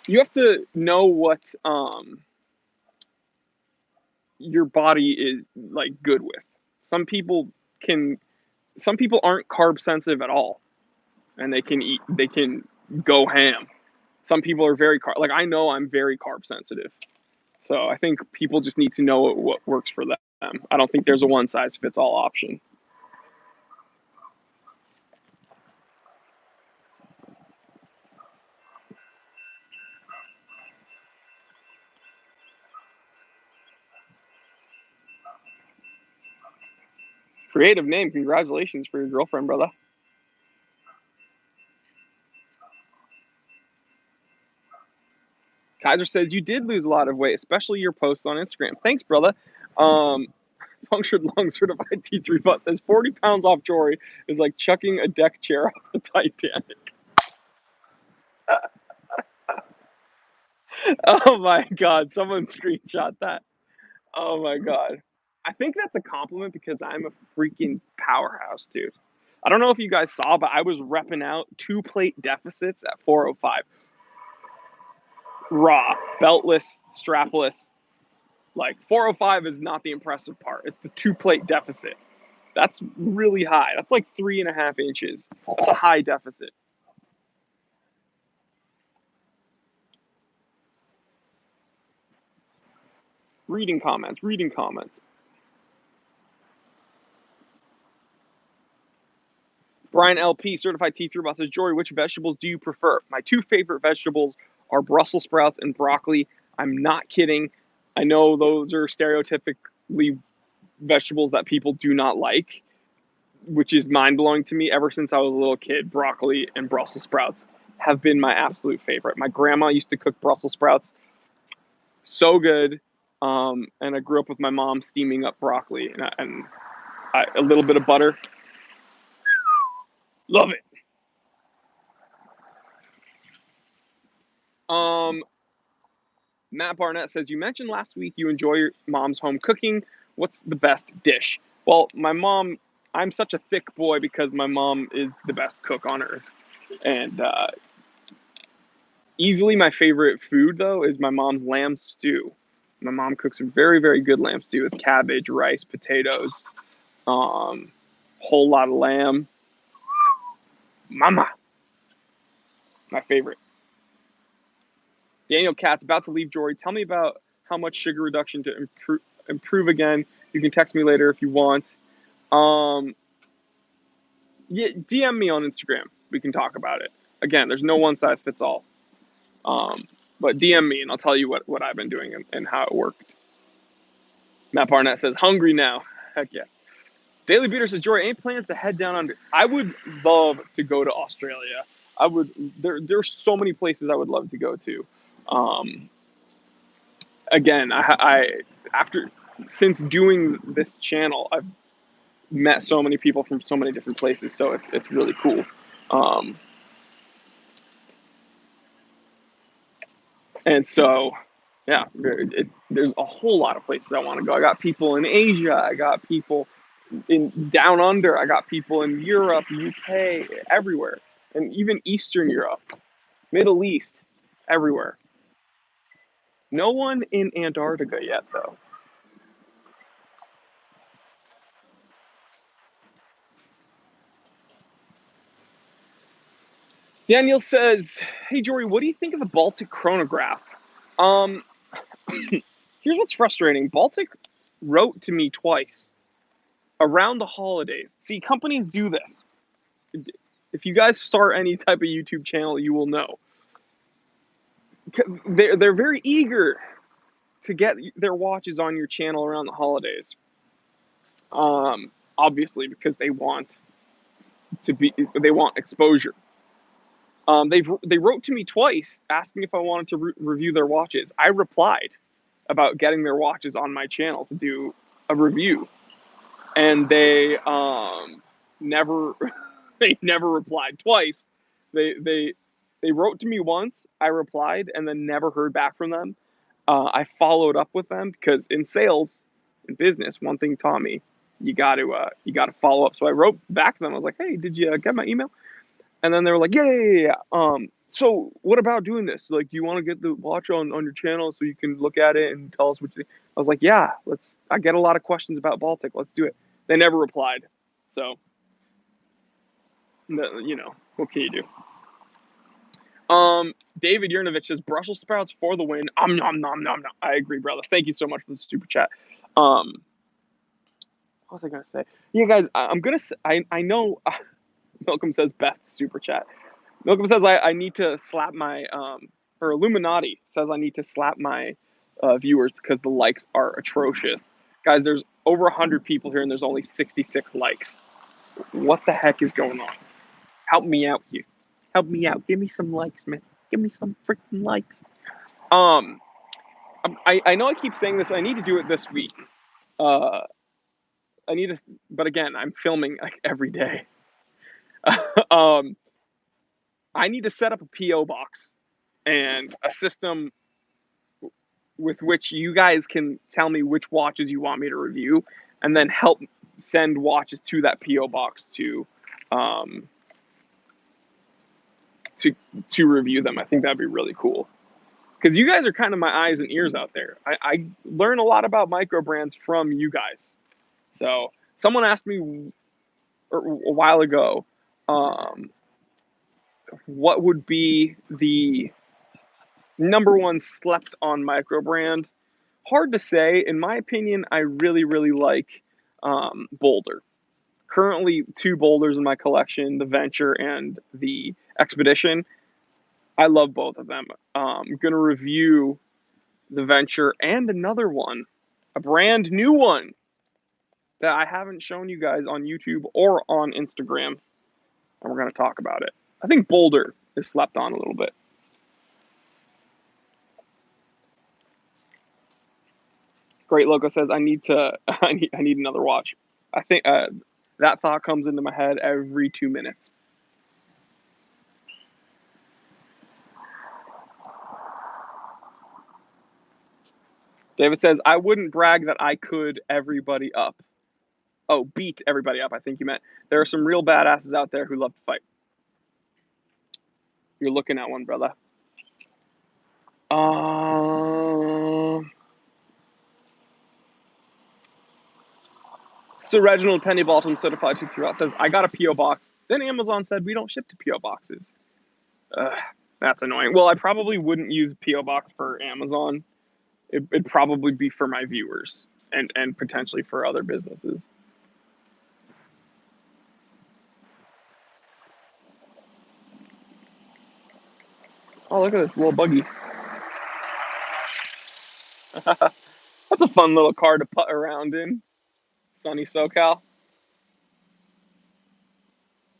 You have to know what your body is like good with. Some people aren't carb sensitive at all, and they can go ham. Some people are very like I know I'm very carb sensitive. So I think people just need to know what works for them. I don't think there's a one size fits all option. Creative name. Congratulations for your girlfriend, brother. Kaiser says you did lose a lot of weight, especially your posts on Instagram. Thanks, brother. Punctured lung certified T3 bot says 40 pounds off Jory is like chucking a deck chair off the Titanic. Oh my God, someone screenshot that. Oh my God. I think that's a compliment because I'm a freaking powerhouse, dude. I don't know if you guys saw, but I was repping out 2-plate deficits at 405. Raw, beltless, strapless. Like 405 is not the impressive part. It's the 2-plate deficit. That's really high. That's like 3.5 inches. That's a high deficit. Reading comments. Brian LP, certified T3 bot says, Jory, which vegetables do you prefer? My 2 favorite vegetables are Brussels sprouts and broccoli. I'm not kidding. I know those are stereotypically vegetables that people do not like, which is mind-blowing to me. Ever since I was a little kid, broccoli and Brussels sprouts have been my absolute favorite. My grandma used to cook Brussels sprouts. So good. And I grew up with my mom steaming up broccoli and a little bit of butter. Love it. Matt Barnett says, you mentioned last week you enjoy your mom's home cooking. What's the best dish? Well, my mom, I'm such a thick boy because my mom is the best cook on earth. And easily my favorite food, though, is my mom's lamb stew. My mom cooks a very, very good lamb stew with cabbage, rice, potatoes, whole lot of lamb. Mama, my favorite. Daniel Katz, about to leave Jory. Tell me about how much sugar reduction to improve again. You can text me later if you want. Yeah, DM me on Instagram. We can talk about it. Again, there's no one size fits all. But DM me and I'll tell you what I've been doing and how it worked. Matt Barnett says, hungry now. Heck yeah. Daily Beater says, Jory, any plans to head down under? I would love to go to Australia. There's so many places I would love to go to. Again, since doing this channel, I've met so many people from so many different places, so it's really cool. And so, yeah, there's a whole lot of places I want to go. I got people in Asia. I got people in down under. I got people in Europe, UK, everywhere, and even Eastern Europe, Middle East, everywhere. No one in Antarctica yet, though. Daniel says, hey, Jory, what do you think of the Baltic chronograph? Here's what's frustrating. Baltic wrote to me twice around the holidays. See, companies do this. If you guys start any type of YouTube channel, you will know. They're very eager to get their watches on your channel around the holidays. Obviously, because they want exposure. They wrote to me twice asking if I wanted to review their watches. I replied about getting their watches on my channel to do a review, and they never they never replied twice. They wrote to me once, I replied, and then never heard back from them. I followed up with them because in sales, in business, one thing taught me, you got to follow up. So I wrote back to them. I was like, hey, did you get my email? And then they were like, yeah. So what about doing this? Like, do you want to get the watch on your channel so you can look at it and tell us what you think? I was like, yeah, I get a lot of questions about Baltic. Let's do it. They never replied. So, what can you do? David Yurnovich says Brussels sprouts for the win. Nom nom nom nom. I agree, brother. Thank you so much for the super chat. What was I gonna say? Yeah, guys, I'm gonna. I know. Malcolm says best super chat. Malcolm says I need to slap my or Illuminati says I need to slap my viewers because the likes are atrocious. Guys, there's over 100 people here and there's only 66 likes. What the heck is going on? Help me out here. Help me out. Give me some likes, man. Give me some freaking likes. I know I keep saying this. I need to do it this week. I need to, but again, I'm filming like every day. I need to set up a PO box and a system with which you guys can tell me which watches you want me to review, and then help send watches to that PO box to review them. I think that'd be really cool because you guys are kind of my eyes and ears out there. I learn a lot about microbrands from you guys. So someone asked me a while ago, what would be the number one slept on microbrand? Hard to say. In my opinion, I really, really like Boulder. Currently, two Boulders in my collection, the Venture and the Expedition. I love both of them. I'm going to review the Venture and another one, a brand new one that I haven't shown you guys on YouTube or on Instagram, and we're going to talk about it. I think Boulder is slept on a little bit. Great Loco says I need another watch. I think that thought comes into my head every 2 minutes. David says, I wouldn't brag that I could everybody up. Oh, beat everybody up, I think you meant. There are some real badasses out there who love to fight. You're looking at one, brother. So Reginald Penny Balton certified 2 throughout says, I got a P.O. box. Then Amazon said we don't ship to P.O. boxes. That's annoying. Well, I probably wouldn't use P.O. box for Amazon. It'd probably be for my viewers and potentially for other businesses. Oh, look at this little buggy. That's a fun little car to putt around in. Sunny SoCal.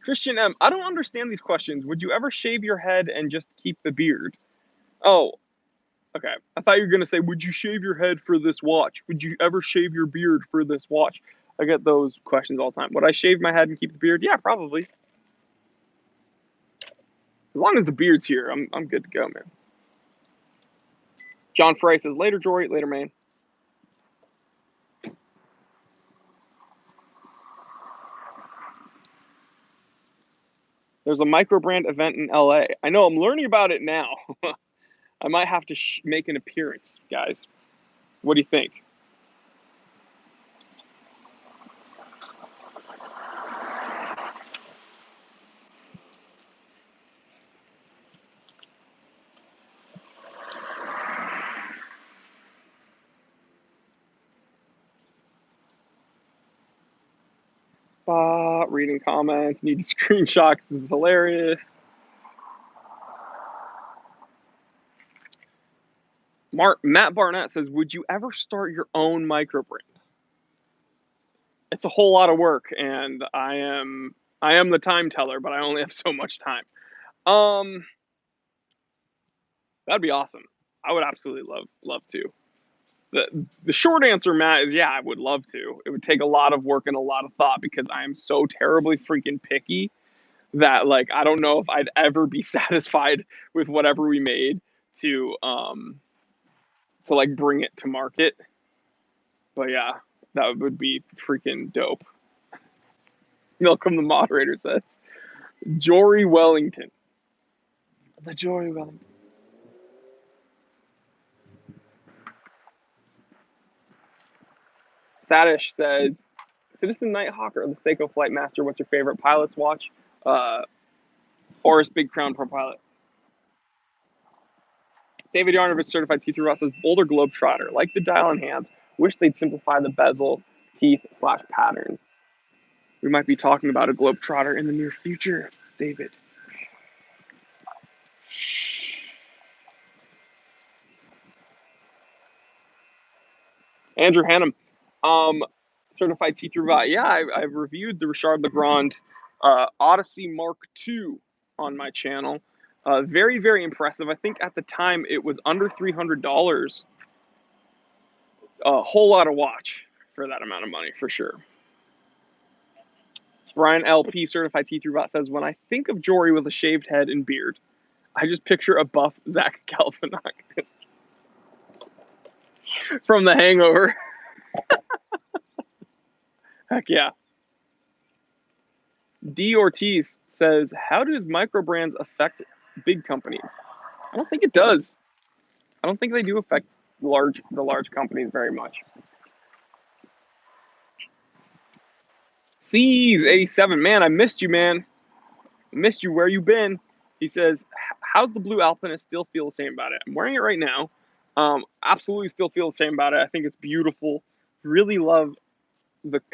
Christian M, I don't understand these questions. Would you ever shave your head and just keep the beard? Oh, okay. I thought you were going to say, would you shave your head for this watch? Would you ever shave your beard for this watch? I get those questions all the time. Would I shave my head and keep the beard? Yeah, probably. As long as the beard's here, I'm good to go, man. John Frey says, later, Jory. Later, man. There's a microbrand event in LA. I know, I'm learning about it now. I might have to make an appearance, guys. What do you think? Reading comments, need to screenshot. This is hilarious. Matt Barnett says, would you ever start your own microbrand? It's a whole lot of work, and I am the time teller, but I only have so much time. That'd be awesome. I would absolutely love to. The short answer, Matt, is yeah, I would love to. It would take a lot of work and a lot of thought because I am so terribly freaking picky that like I don't know if I'd ever be satisfied with whatever we made to like bring it to market. But yeah, that would be freaking dope. Malcolm the moderator says, Jory Wellington. The Jory Wellington. Sadish says, Citizen Nighthawk or the Seiko Flight Master, what's your favorite pilot's watch? Oris Big Crown Pro Pilot. David Yarnovich, certified T3 Ross, says Boulder Globetrotter. Like the dial in hands, wish they'd simplify the bezel, teeth / pattern. We might be talking about a Globetrotter in the near future, David. Andrew Hannum, certified T3 Bot. Yeah, I've reviewed the Richard Legrand Odyssey Mark II on my channel. Very, very impressive. I think at the time it was under $300. A whole lot of watch for that amount of money, for sure. Brian LP, certified T3 Bot, says, when I think of Jory with a shaved head and beard, I just picture a buff Zach Galifianakis from The Hangover. Heck yeah. D. Ortiz says, how does microbrands affect big companies? I don't think it does. I don't think they do affect the large companies very much. C's 87, man, I missed you, man. I missed you. Where you been? He says, how's the blue Alpinist still feel the same about it? I'm wearing it right now. Absolutely still feel the same about it. I think it's beautiful. Really love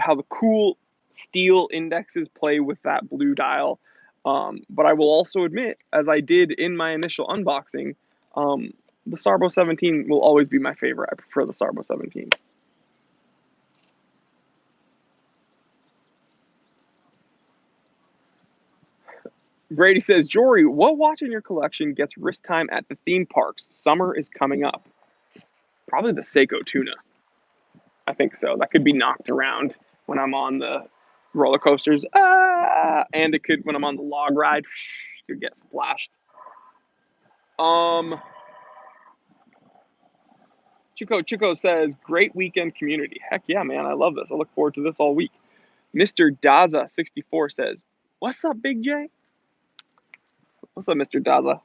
how the cool steel indexes play with that blue dial. But I will also admit, as I did in my initial unboxing, the Sarbo 17 will always be my favorite. I prefer the Sarbo 17. Brady says, Jory, what watch in your collection gets wrist time at the theme parks? Summer is coming up. Probably the Seiko Tuna. I think so. That could be knocked around when I'm on the roller coasters. And it could, when I'm on the log ride, could get splashed. Chico says, great weekend community. Heck yeah, man. I love this. I look forward to this all week. Mr. Daza64 says, what's up, Big J? What's up, Mr. Daza?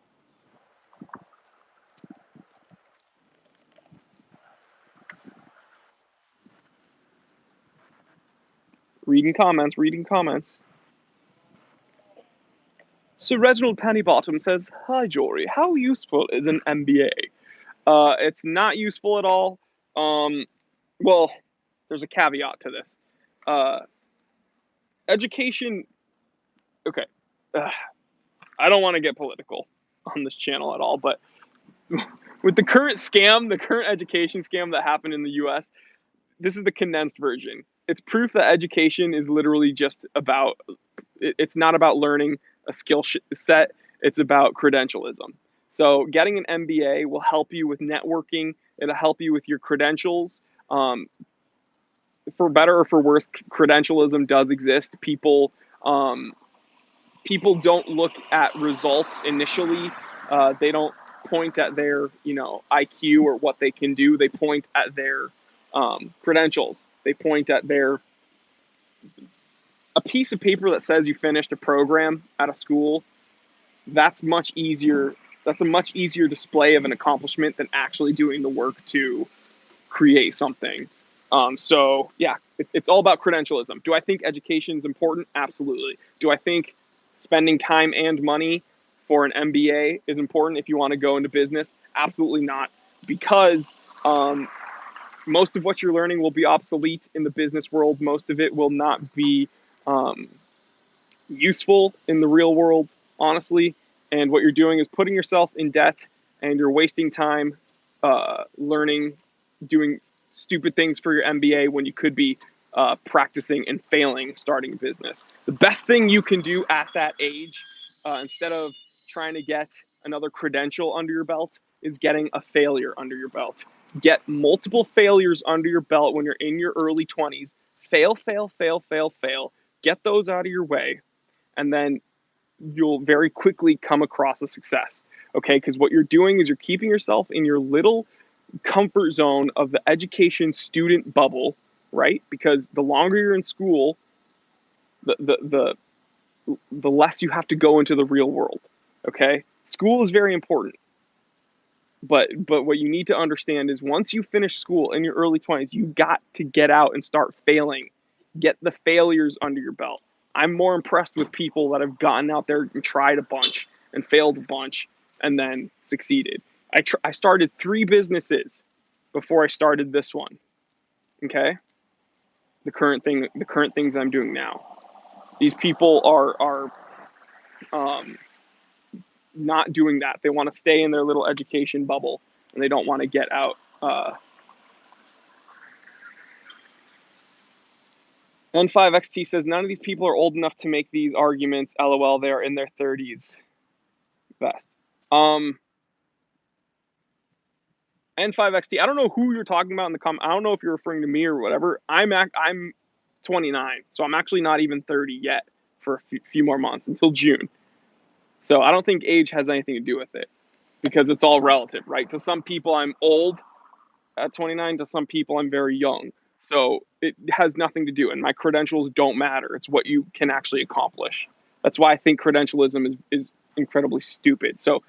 Reading comments. So Reginald Pennybottom says, hi, Jory. How useful is an MBA? It's not useful at all. Well, there's a caveat to this. Education, okay. I don't want to get political on this channel at all, but with the current education scam that happened in the US, this is the condensed version. It's proof that education is literally just about, it's not about learning a skill set, it's about credentialism. So getting an MBA will help you with networking, it'll help you with your credentials. For better or for worse, credentialism does exist. People don't look at results initially. They don't point at their IQ or what they can do. They point at their credentials. They point at a piece of paper that says you finished a program at a school. That's much easier. That's a much easier display of an accomplishment than actually doing the work to create something. So yeah, it's all about credentialism. Do I think education is important? Absolutely. Do I think spending time and money for an MBA is important if you want to go into business? Absolutely not, because most of what you're learning will be obsolete in the business world. Most of it will not be useful in the real world, honestly. And what you're doing is putting yourself in debt, and you're wasting time learning, doing stupid things for your MBA when you could be practicing and failing starting a business. The best thing you can do at that age, instead of trying to get another credential under your belt, is getting a failure under your belt. Get multiple failures under your belt when you're in your early 20s. Fail, fail, fail, fail, fail. Get those out of your way, and then you'll very quickly come across a success. Okay, because what you're doing is you're keeping yourself in your little comfort zone of the education student bubble, right? Because the longer you're in school, the less you have to go into the real world. Okay, school is very important, but what you need to understand is once you finish school in your early 20s, you got to get out and start failing. Get the failures under your belt. I'm more impressed with people that have gotten out there and tried a bunch and failed a bunch and then succeeded. I started 3 businesses before I started this one. Okay, the current things I'm doing now. These people are not doing that. They want to stay in their little education bubble and they don't want to get out. N5XT says none of these people are old enough to make these arguments. LOL, they are in their 30s. Best. N5XT, I don't know who you're talking about in the comment. I don't know if you're referring to me or whatever. I'm 29, so I'm actually not even 30 yet for a few more months until June. So I don't think age has anything to do with it because it's all relative, right? To some people, I'm old at 29. To some people, I'm very young. So it has nothing to do, and my credentials don't matter. It's what you can actually accomplish. That's why I think credentialism is incredibly stupid. So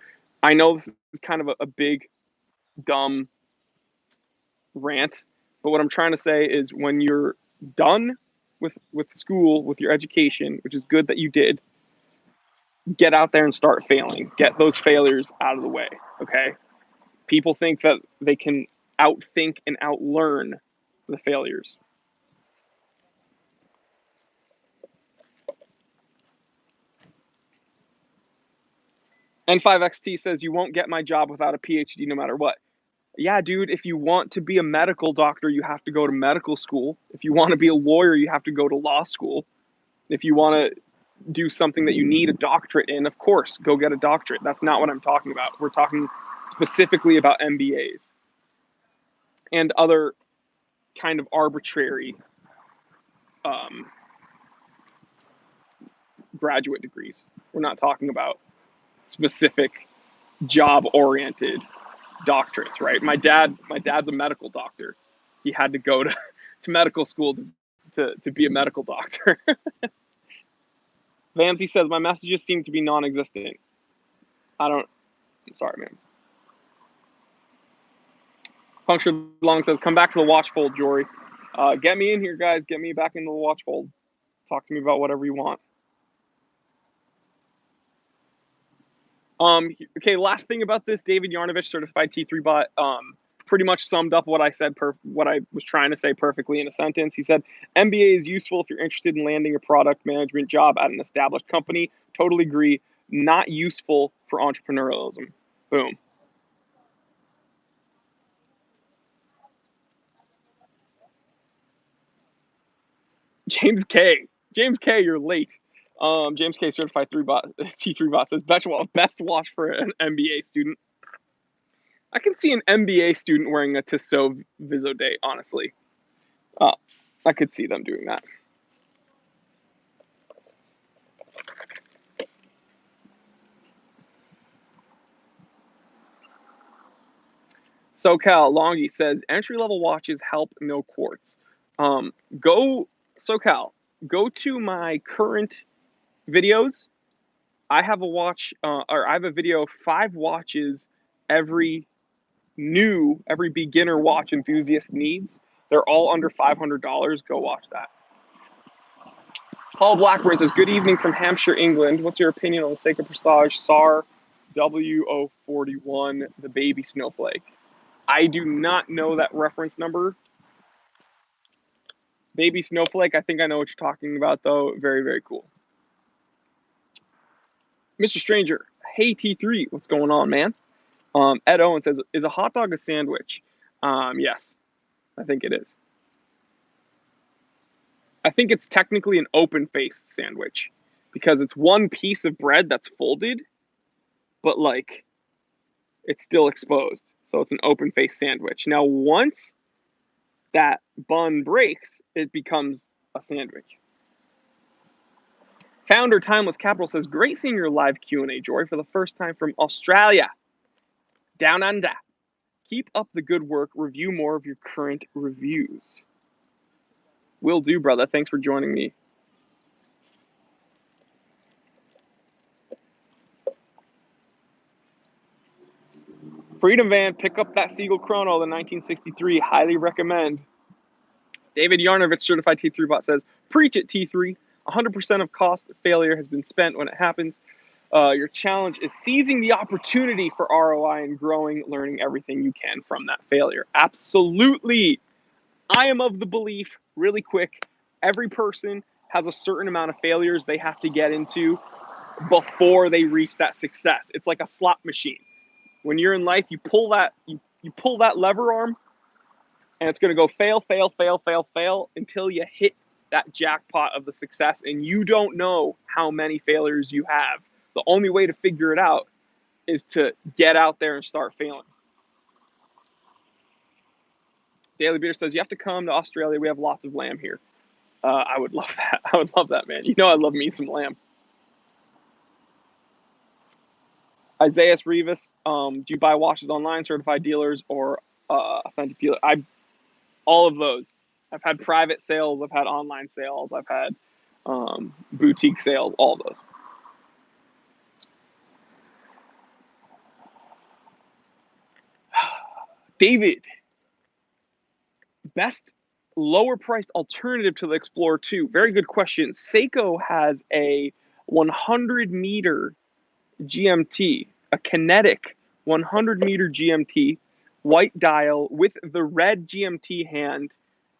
I know this is kind of a big, dumb rant, but what I'm trying to say is when you're done with school, with your education, which is good that you did, get out there and start failing. Get those failures out of the way, okay? People think that they can outthink and outlearn the failures. N5XT says you won't get my job without a PhD no matter what. Yeah, dude, if you want to be a medical doctor, you have to go to medical school. If you want to be a lawyer, you have to go to law school. If you want to do something that you need a doctorate in, of course, go get a doctorate. That's not what I'm talking about. We're talking specifically about MBAs and other kind of arbitrary graduate degrees. We're not talking about specific job-oriented doctorates, right? My dad's a medical doctor. He had to go to medical school to be a medical doctor. Vamsy says my messages seem to be non-existent. I'm sorry, man. Punctured Long says, come back to the watch fold, Jory. Get me in here, guys. Get me back into the watch fold. Talk to me about whatever you want. Okay, last thing about this, David Yarnovich, certified T3 bot, pretty much summed up what I said, what I was trying to say perfectly in a sentence. He said, MBA is useful if you're interested in landing a product management job at an established company. Totally agree. Not useful for entrepreneurialism. Boom. James K, you're late. James K, certified T3 bot says, best watch for an MBA student. I can see an MBA student wearing a Tissot Viso Day, honestly. I could see them doing that. SoCal Longy says, entry-level watches help, no quartz. Go to my current videos. I have a watch, or I have a video of 5 watches every beginner watch enthusiast needs. They're all under $500. Go watch that. Paul Blackburn says, good evening from Hampshire, England. What's your opinion on the Seiko Presage SAR W041, the baby snowflake? I do not know that reference number. Baby snowflake, I think I know what you're talking about, though. Very, very cool. Mr. Stranger, hey T3, what's going on, man? Ed Owen says, is a hot dog a sandwich? Yes, I think it is. I think it's technically an open-faced sandwich because it's one piece of bread that's folded, but like it's still exposed. So it's an open-faced sandwich. Now, once that bun breaks, it becomes a sandwich. Founder Timeless Capital says, great seeing your live Q&A, Jory, for the first time from Australia. Down under. Keep up the good work. Review more of your current reviews. Will do, brother. Thanks for joining me. Freedom Van, pick up that Siegel Chrono, the 1963. Highly recommend. David Yarnovich, certified T3 bot, says, preach it, T3. 100% of cost failure has been spent when it happens. Your challenge is seizing the opportunity for ROI and growing, learning everything you can from that failure. Absolutely. I am of the belief, really quick, every person has a certain amount of failures they have to get into before they reach that success. It's like a slot machine. When you're in life, you pull that lever arm, and it's going to go fail, fail, fail, fail, fail until you hit that jackpot of the success, and you don't know how many failures you have. The only way to figure it out is to get out there and start failing. Daily Beer says, you have to come to Australia. We have lots of lamb here. I would love that. I would love that, man. You know I love me some lamb. Isaiah Rivas, do you buy watches online, certified dealers, or authentic dealer? All of those. I've had private sales. I've had online sales. I've had boutique sales. All of those. David, best lower priced alternative to the Explorer 2. Very good question. Seiko has a 100 meter GMT, a kinetic 100 meter GMT, white dial with the red GMT hand.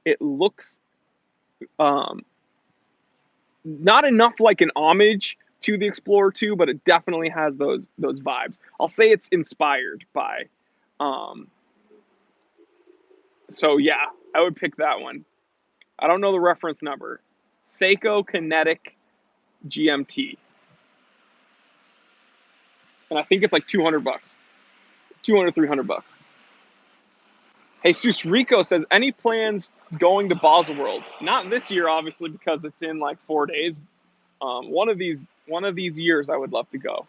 It looks not enough like an homage to the Explorer 2, but it definitely has those vibes. I'll say it's inspired by. So yeah, I would pick that one. I don't know the reference number. Seiko Kinetic GMT. And I think it's like $200. $200, $300. Jesus Rico says, any plans going to Baselworld? Not this year, obviously, because it's in like 4 days. One of these years, I would love to go.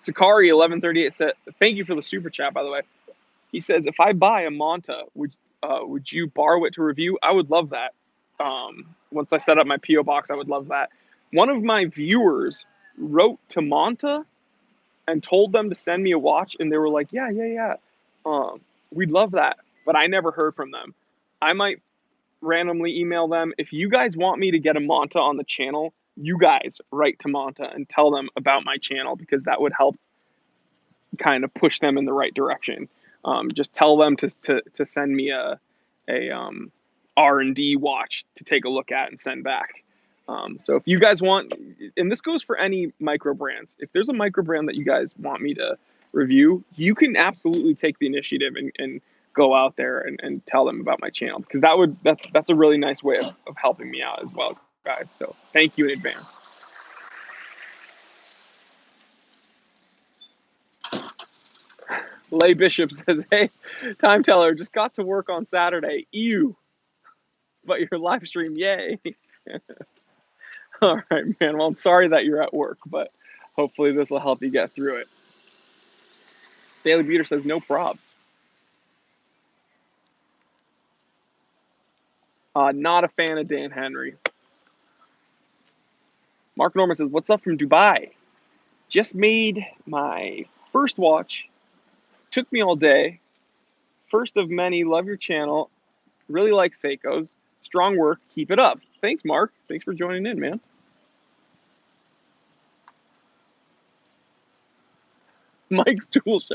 Sakari 1138 said, "Thank you for the super chat, by the way." He says, "If I buy a Manta, would you borrow it to review? I would love that. Once I set up my PO box, I would love that." One of my viewers wrote to Manta and told them to send me a watch, and they were like, "Yeah. We'd love that." But I never heard from them. I might randomly email them. If you guys want me to get a Manta on the channel, you guys write to Manta and tell them about my channel, because that would help kind of push them in the right direction. Just tell them to send me a R&D watch to take a look at and send back. So if you guys want, and this goes for any micro brands, if there's a micro brand that you guys want me to review, you can absolutely take the initiative and go out there and tell them about my channel, because that's a really nice way of helping me out as well, guys. So thank you in advance. Lay Bishop says, "Hey, time teller, just got to work on Saturday. Ew. But your live stream, yay." All right, man. Well, I'm sorry that you're at work, but hopefully this will help you get through it. Daily Beater says, "No probs." Not a fan of Dan Henry. Mark Norman says, "What's up from Dubai? Just made my first watch. Took me all day. First of many. Love your channel. Really like Seikos. Strong work. Keep it up." Thanks, Mark. Thanks for joining in, man. Mike's Toolshed.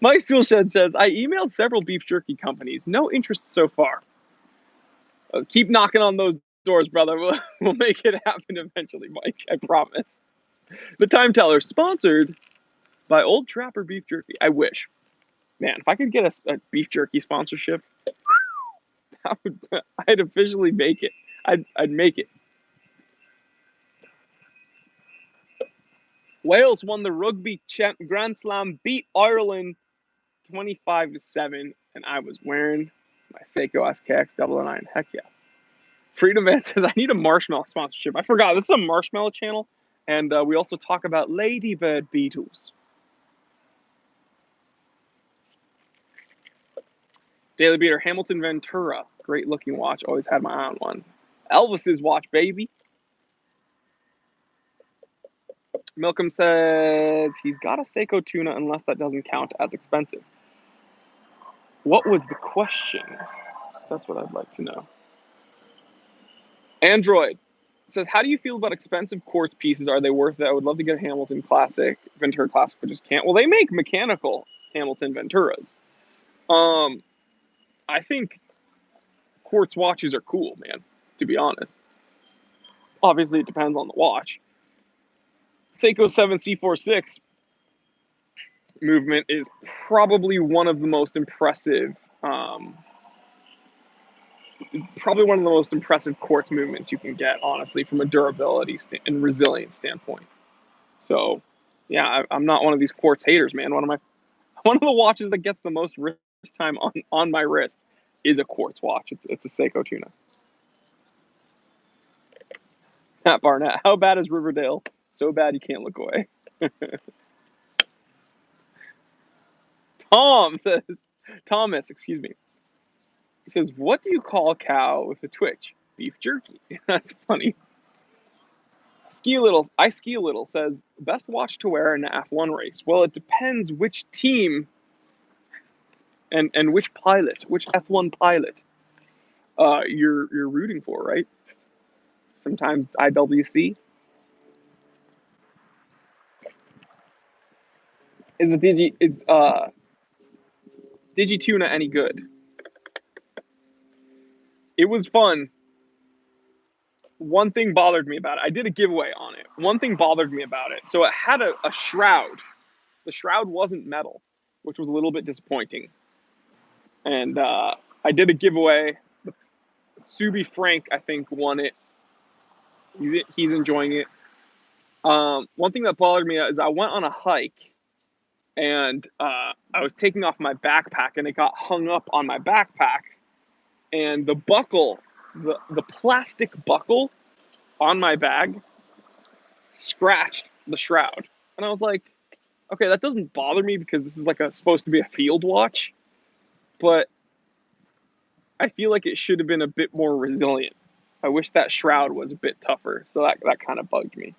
Mike's Toolshed says, "I emailed several beef jerky companies. No interest so far." Keep knocking on those doors, brother. We'll make it happen eventually, Mike. I promise. The Time Teller, sponsored by Old Trapper Beef Jerky. I wish. Man, if I could get a beef jerky sponsorship, I'd officially make it. I'd make it. Wales won the rugby Grand Slam, beat Ireland 25-7, and I was wearing my Seiko SKX 009. Heck yeah. Freedom Man says, "I need a marshmallow sponsorship." I forgot, this is a marshmallow channel, and we also talk about ladybird beetles. Daily Beater, Hamilton Ventura. Great looking watch. Always had my eye on one. Elvis's watch, baby. Milcom says he's got a Seiko tuna, unless that doesn't count as expensive. What was the question? That's what I'd like to know. Android says, "How do you feel about expensive quartz pieces? Are they worth it? I would love to get a Hamilton Classic, Ventura Classic, but just can't." Well, they make mechanical Hamilton Venturas. I think quartz watches are cool, man, to be honest. Obviously, it depends on the watch. Seiko 7C46 movement is probably one of the most impressive, quartz movements you can get, honestly, from a durability and resilience standpoint. So, yeah, I'm not one of these quartz haters, man. One of the watches that gets the most wrist time on my wrist is a quartz watch. It's a Seiko tuna. Matt Barnett, "How bad is Riverdale? So bad you can't look away." Thomas, excuse me. He says, "What do you call a cow with a twitch?" Beef jerky. That's funny. I ski a little says, "Best watch to wear in an F1 race." Well, it depends which team and which F1 pilot you're rooting for, right? Sometimes it's IWC. Is Digituna any good? It was fun. One thing bothered me about it. I did a giveaway on it. One thing bothered me about it. So it had a shroud. The shroud wasn't metal, which was a little bit disappointing. And I did a giveaway. Subi Frank, I think, won it. He's enjoying it. One thing that bothered me is I went on a hike, and I was taking off my backpack, and it got hung up on my backpack, and the buckle, the plastic buckle on my bag, scratched the shroud. And I was like, Okay, that doesn't bother me because this is like supposed to be a field watch, but I feel like it should have been a bit more resilient. I wish that shroud was a bit tougher, so that kind of bugged me.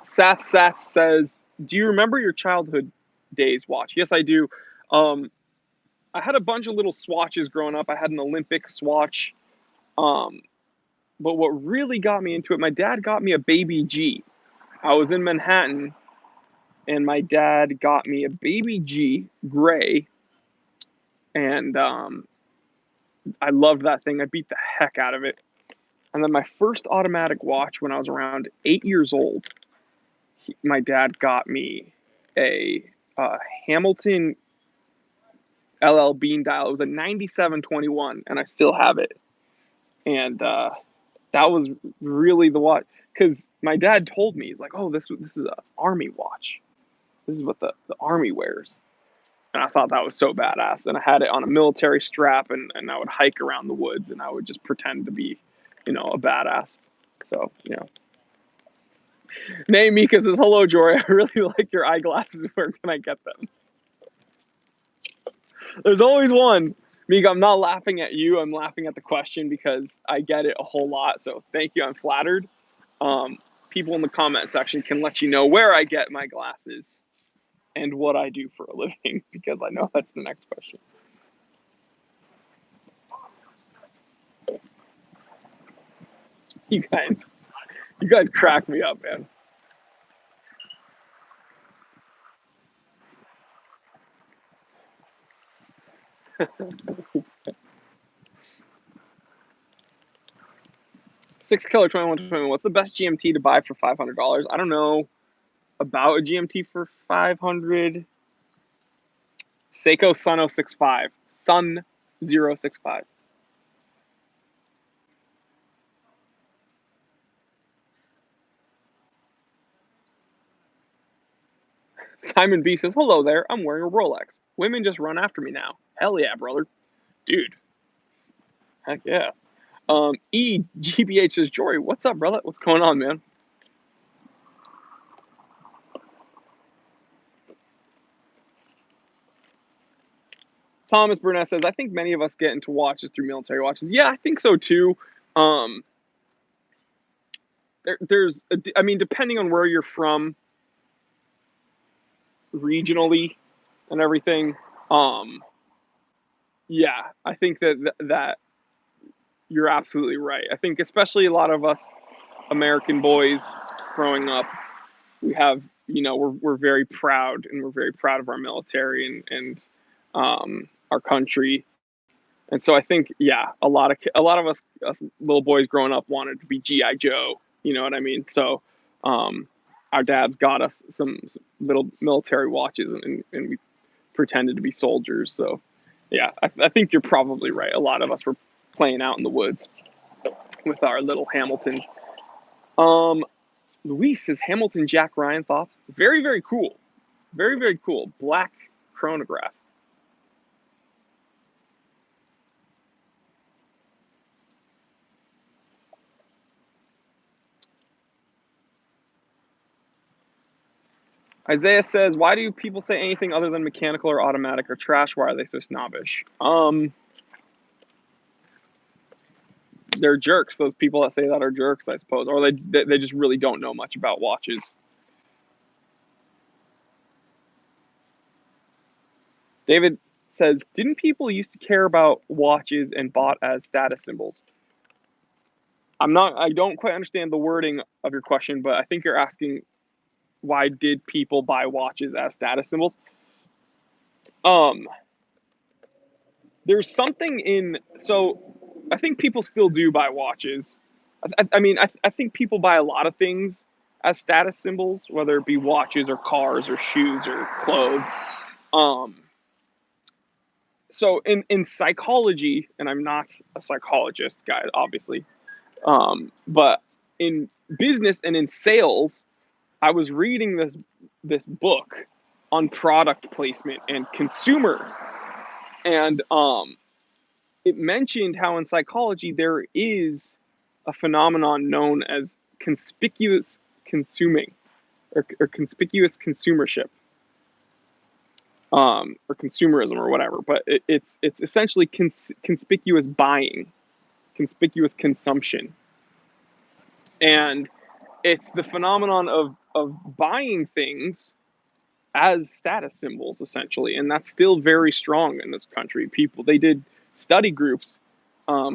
Sath says, "Do you remember your childhood days watch?" Yes, I do. I had a bunch of little swatches growing up. I had an Olympic swatch. Um, but what really got me into it, my dad got me a baby G. I was in Manhattan, and my dad got me a baby G gray, and I loved that thing. I beat the heck out of it. And then my first automatic watch when I was around 8 years old, my dad got me a Hamilton LL Bean dial. It was a 9721, and I still have it. And that was really the watch, because my dad told me, he's like, "Oh, this is a army watch. This is what the army wears." And I thought that was so badass. And I had it on a military strap, and I would hike around the woods, and I would just pretend to be, a badass. So, Nay Mika says, "Hello, Jory. I really like your eyeglasses. Where can I get them?" There's always one. Mika, I'm not laughing at you. I'm laughing at the question because I get it a whole lot. So thank you. I'm flattered. People in the comment section can let you know where I get my glasses and what I do for a living, because I know that's the next question. You guys crack me up, man. Six Killer 2121. What's the best GMT to buy for $500? I don't know about a GMT for 500. Seiko Sun 065. Sun 065. Simon B says, "Hello there. I'm wearing a Rolex. Women just run after me now. Hell yeah, brother. Dude. Heck yeah." EGBH says, "Jory, what's up, brother? What's going on, man?" Thomas Burnett says, "I think many of us get into watches through military watches." Yeah, I think so too. Um, I mean, depending on where you're from, regionally, and everything. Um, yeah, I think that you're absolutely right. I think especially a lot of us American boys growing up, we have, we're very proud, and we're very proud of our military and our country. And so I think, yeah, a lot of us little boys growing up wanted to be GI Joe. You know what I mean? So our dads got us some little military watches, and we pretended to be soldiers. So yeah, I think you're probably right. A lot of us were playing out in the woods with our little Hamiltons. Um, Luis says, "Hamilton Jack Ryan thoughts." Very, very cool. Very, very cool. Black chronograph. Isaiah says, "Why do people say anything other than mechanical or automatic or trash? Why are they so snobbish?" They're jerks. Those people that say that are jerks, I suppose, or they just really don't know much about watches. David says, "Didn't people used to care about watches and bought as status symbols?" I don't quite understand the wording of your question, but I think you're asking, why did people buy watches as status symbols? Um, there's something in, so I think people still do buy watches. I think people buy a lot of things as status symbols, whether it be watches or cars or shoes or clothes. Um, so in psychology, and I'm not a psychologist, guys, obviously, but in business and in sales, I was reading this book on product placement and consumer, and it mentioned how in psychology there is a phenomenon known as conspicuous consuming or conspicuous consumership, or consumerism or whatever. But it's essentially conspicuous buying, conspicuous consumption, and it's the phenomenon of buying things as status symbols, essentially, and that's still very strong in this country. They did study groups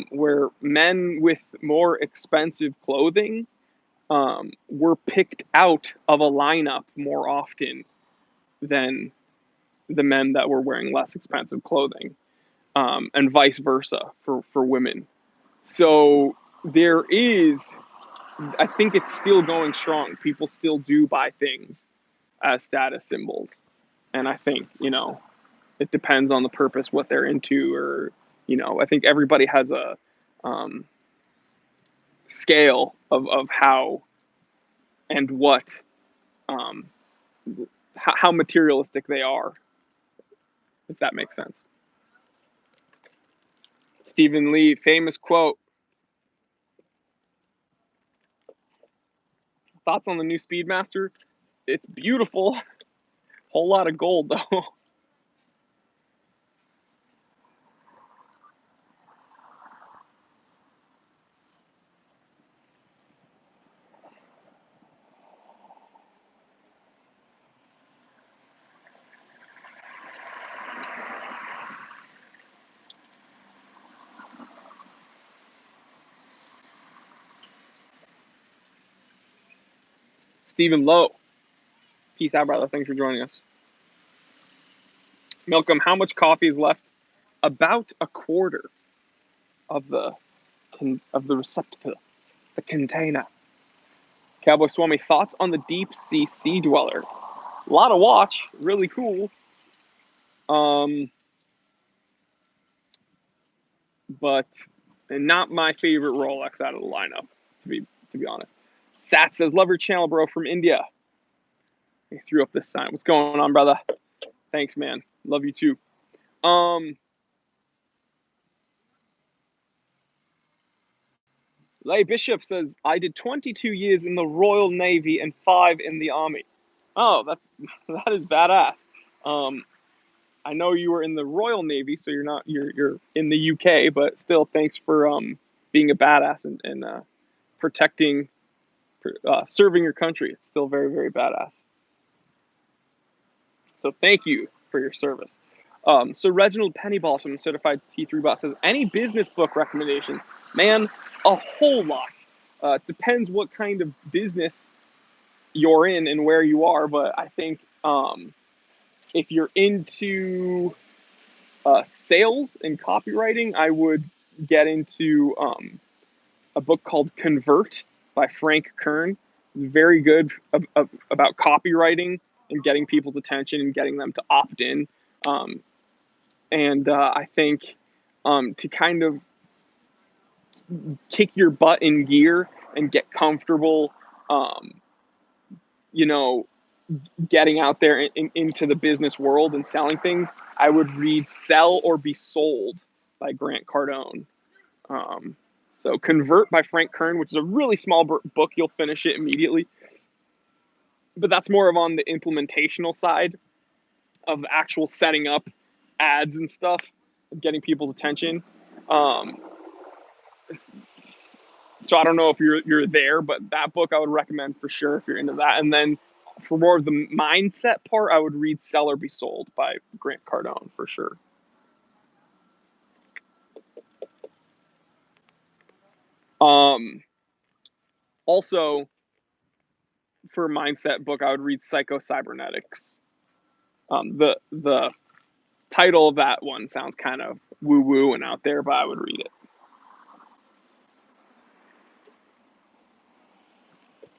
where men with more expensive clothing were picked out of a lineup more often than the men that were wearing less expensive clothing, and vice versa for women. So there is, I think it's still going strong. People still do buy things as status symbols. And I think, it depends on the purpose, what they're into, or, I think everybody has a scale of how and what, how materialistic they are, if that makes sense. Stephen Lee, famous quote. Thoughts on the new Speedmaster? It's beautiful. Whole lot of gold, though. Stephen Lowe. Peace out, brother. Thanks for joining us. Milcom, how much coffee is left? About a quarter of the receptacle, the container. Cowboy Swami, thoughts on the deep sea dweller? A lot of watch, really cool. But not my favorite Rolex out of the lineup, to be honest. Sat says, love your channel, bro, from India. He threw up this sign. What's going on, brother? Thanks, man. Love you too. Lay Bishop says, I did 22 years in the Royal Navy and 5 in the Army. Oh, that is badass. I know you were in the Royal Navy, so you're in the UK, but still, thanks for being a badass and protecting, serving your country. It's still very, very badass. So thank you for your service. So Reginald Pennybottom, certified T3 bot, says, any business book recommendations? Man, a whole lot. Depends what kind of business you're in and where you are, but I think if you're into sales and copywriting, I would get into a book called Convert by Frank Kern. Very good about copywriting and getting people's attention and getting them to opt in. I think to kind of kick your butt in gear and get comfortable, getting out there into the business world and selling things, I would read Sell or Be Sold by Grant Cardone. So Convert by Frank Kern, which is a really small book. You'll finish it immediately. But that's more of on the implementational side of actual setting up ads and stuff, getting people's attention. So I don't know if you're there, but that book I would recommend for sure if you're into that. And then for more of the mindset part, I would read Sell or Be Sold by Grant Cardone for sure. Also, for a mindset book, I would read Psycho Cybernetics. The title of that one sounds kind of woo-woo and out there, but I would read it.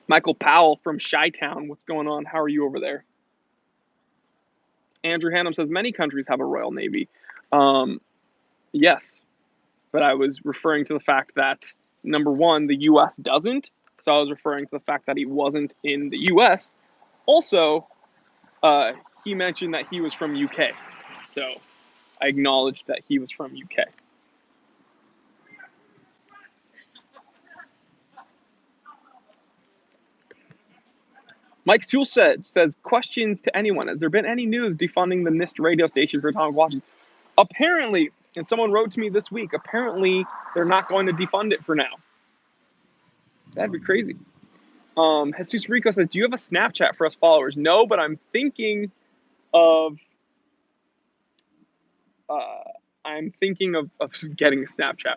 Michael Powell from Chi-Town, what's going on? How are you over there? Andrew Hannum says, many countries have a Royal Navy. Yes, but I was referring to the fact that, number one, the U.S. doesn't. So I was referring to the fact that he wasn't in the U.S. Also, he mentioned that he was from UK. So I acknowledged that he was from UK. Mike's Tool says, questions to anyone. Has there been any news defunding the NIST radio station for atomic watches? Apparently, and someone wrote to me this week, apparently they're not going to defund it for now. That'd be crazy. Jesus Rico says, do you have a Snapchat for us followers? No, but I'm thinking of getting a Snapchat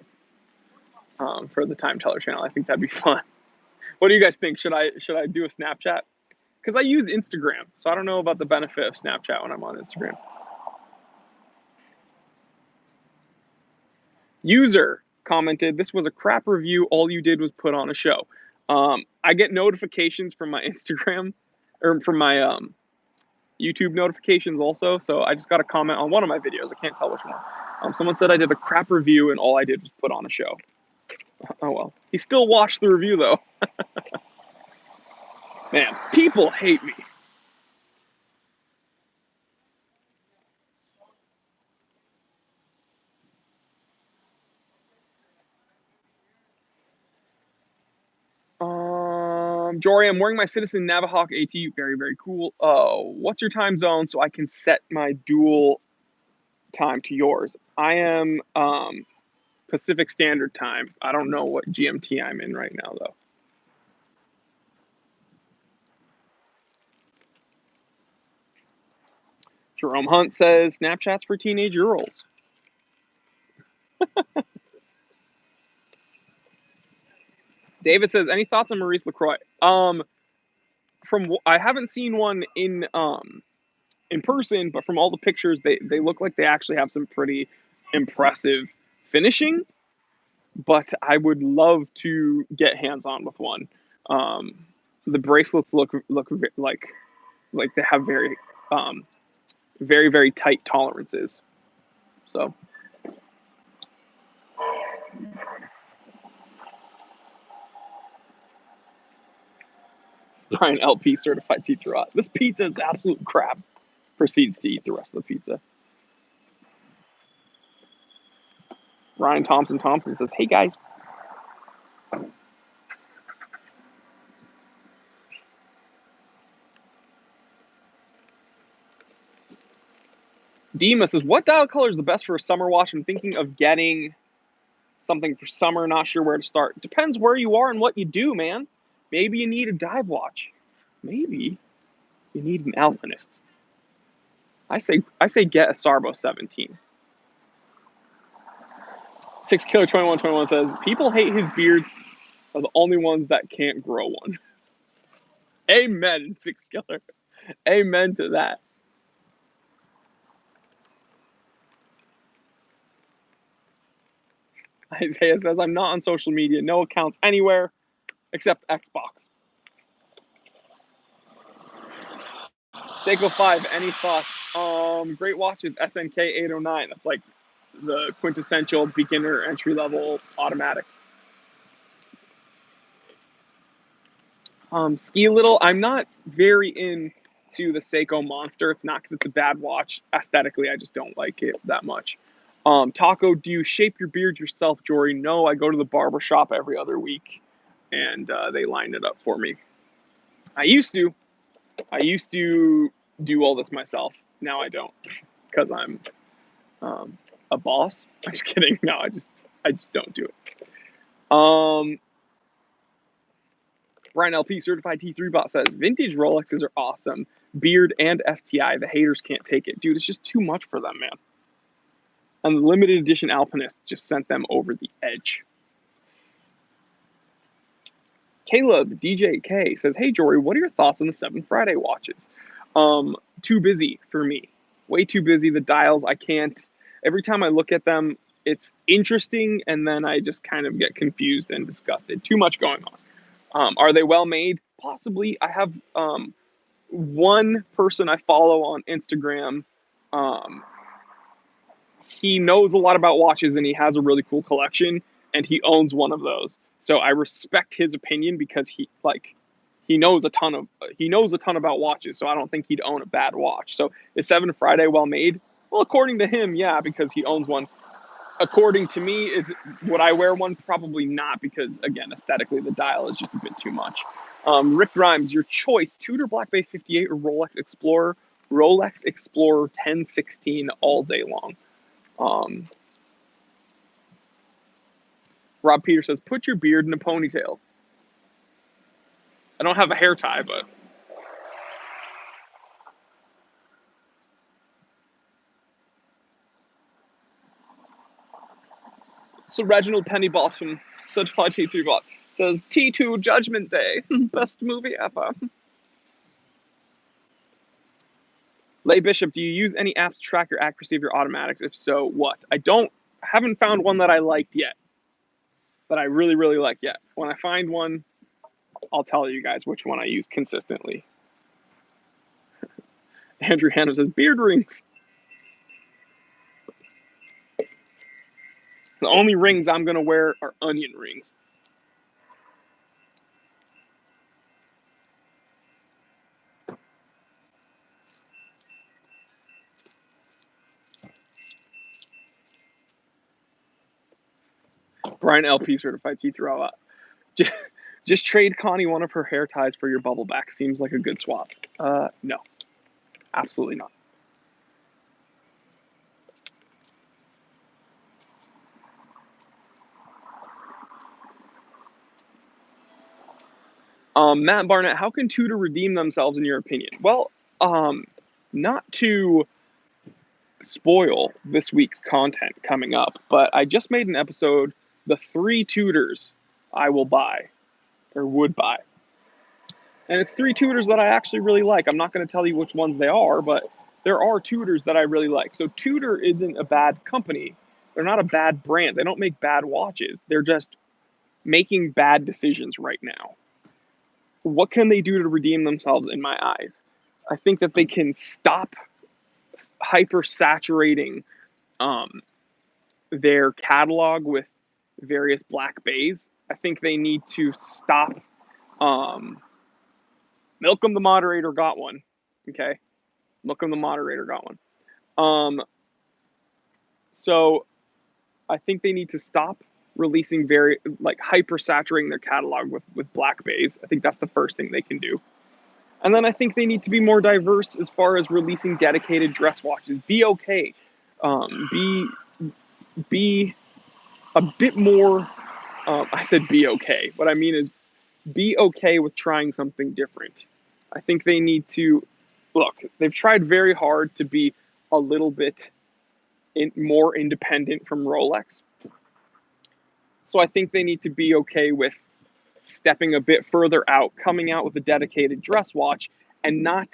for the Time Teller channel. I think that'd be fun. What do you guys think? Should I do a Snapchat? Because I use Instagram, so I don't know about the benefit of Snapchat when I'm on Instagram. User commented, this was a crap review. All you did was put on a show. I get notifications from my Instagram or from my YouTube notifications also. So I just got a comment on one of my videos. I can't tell which one. Someone said I did a crap review and all I did was put on a show. Oh well. He still watched the review though. Man, people hate me. Jory, I'm wearing my Citizen Navahawk AT. Very, very cool. What's your time zone so I can set my dual time to yours? I am Pacific Standard Time. I don't know what GMT I'm in right now, though. Jerome Hunt says, Snapchats for teenage girls. David says, any thoughts on Maurice LaCroix? I haven't seen one in person, but from all the pictures, they look like they actually have some pretty impressive finishing. But I would love to get hands-on with one. The bracelets look like they have very, very, very tight tolerances. So. Brian LP certified pizza rot. This pizza is absolute crap. Proceeds to eat the rest of the pizza. Ryan Thompson says, hey guys. Dima says, what dial color is the best for a summer watch? I'm thinking of getting something for summer, not sure where to start. Depends where you are and what you do, man. Maybe you need a dive watch. Maybe you need an alpinist. I say get a Sarbo 17. 6Killer2121 says, people hate his beards are the only ones that can't grow one. Amen, 6Killer. Amen to that. Isaiah says, I'm not on social media. No accounts anywhere except Xbox. Seiko 5, any thoughts? Great watches, SNK 809. That's like the quintessential beginner entry-level automatic. Ski Little, I'm not very into the Seiko Monster. It's not because it's a bad watch. Aesthetically, I just don't like it that much. Taco, do you shape your beard yourself, Jory? No, I go to the barber shop every other week, and they line it up for me. I used to do all this myself. Now I don't, because I'm a boss. I'm just kidding. No, I just don't do it. Brian LP certified T3 bot says vintage Rolexes are awesome. Beard and STI, the haters can't take it, dude. It's just too much for them, man. And the limited edition Alpinist just sent them over the edge. Caleb DJK says, hey Jory, what are your thoughts on the 7 Friday watches? Too busy for me. Way too busy. The dials, I can't. Every time I look at them, it's interesting, and then I just kind of get confused and disgusted. Too much going on. Are they well made? Possibly. I have one person I follow on Instagram. He knows a lot about watches, and he has a really cool collection, and he owns one of those. So I respect his opinion because he knows a ton about watches. So I don't think he'd own a bad watch. So is 7 Friday well made? Well, according to him, yeah, because he owns one. according to me, is would I wear one? Probably not, because again, aesthetically, the dial is just a bit too much. Rick Grimes, your choice: Tudor Black Bay 58 or Rolex Explorer? Rolex Explorer 1016 all day long. Rob Peter says, put your beard in a ponytail. I don't have a hair tie, but so Reginald Pennybottom, certified T3 bot, says T2 Judgment Day, best movie ever. Lay Bishop, do you use any apps to track your accuracy of your automatics? If so, what? I haven't found one that I liked yet. That I really, really like yet. When I find one, I'll tell you guys which one I use consistently. Andrew Hanna says, beard rings. The only rings I'm going to wear are onion rings. Brian LP certified T3. Just trade Connie one of her hair ties for your bubble back. Seems like a good swap. No. Absolutely not. Matt Barnett, how can Tudor redeem themselves in your opinion? Well, not to spoil this week's content coming up, but I just made an episode, the 3 Tudors I will buy, or would buy. And it's 3 Tudors that I actually really like. I'm not going to tell you which ones they are, but there are Tudors that I really like. So Tudor isn't a bad company. They're not a bad brand. They don't make bad watches. They're just making bad decisions right now. What can they do to redeem themselves in my eyes? I think that they can stop hyper saturating their catalog with various black bays. I think they need to stop. Milcom the moderator got one. Okay, Milcom the moderator got one. So I think they need to stop releasing very hyper saturating their catalog with black bays. I think that's the first thing they can do. And then I think they need to be more diverse as far as releasing dedicated dress watches. Be okay. Be a bit more. I said be okay. What I mean is be okay with trying something different. I think they need to look. They've tried very hard to be a little bit more independent from Rolex. So I think they need to be okay with stepping a bit further out, coming out with a dedicated dress watch, and not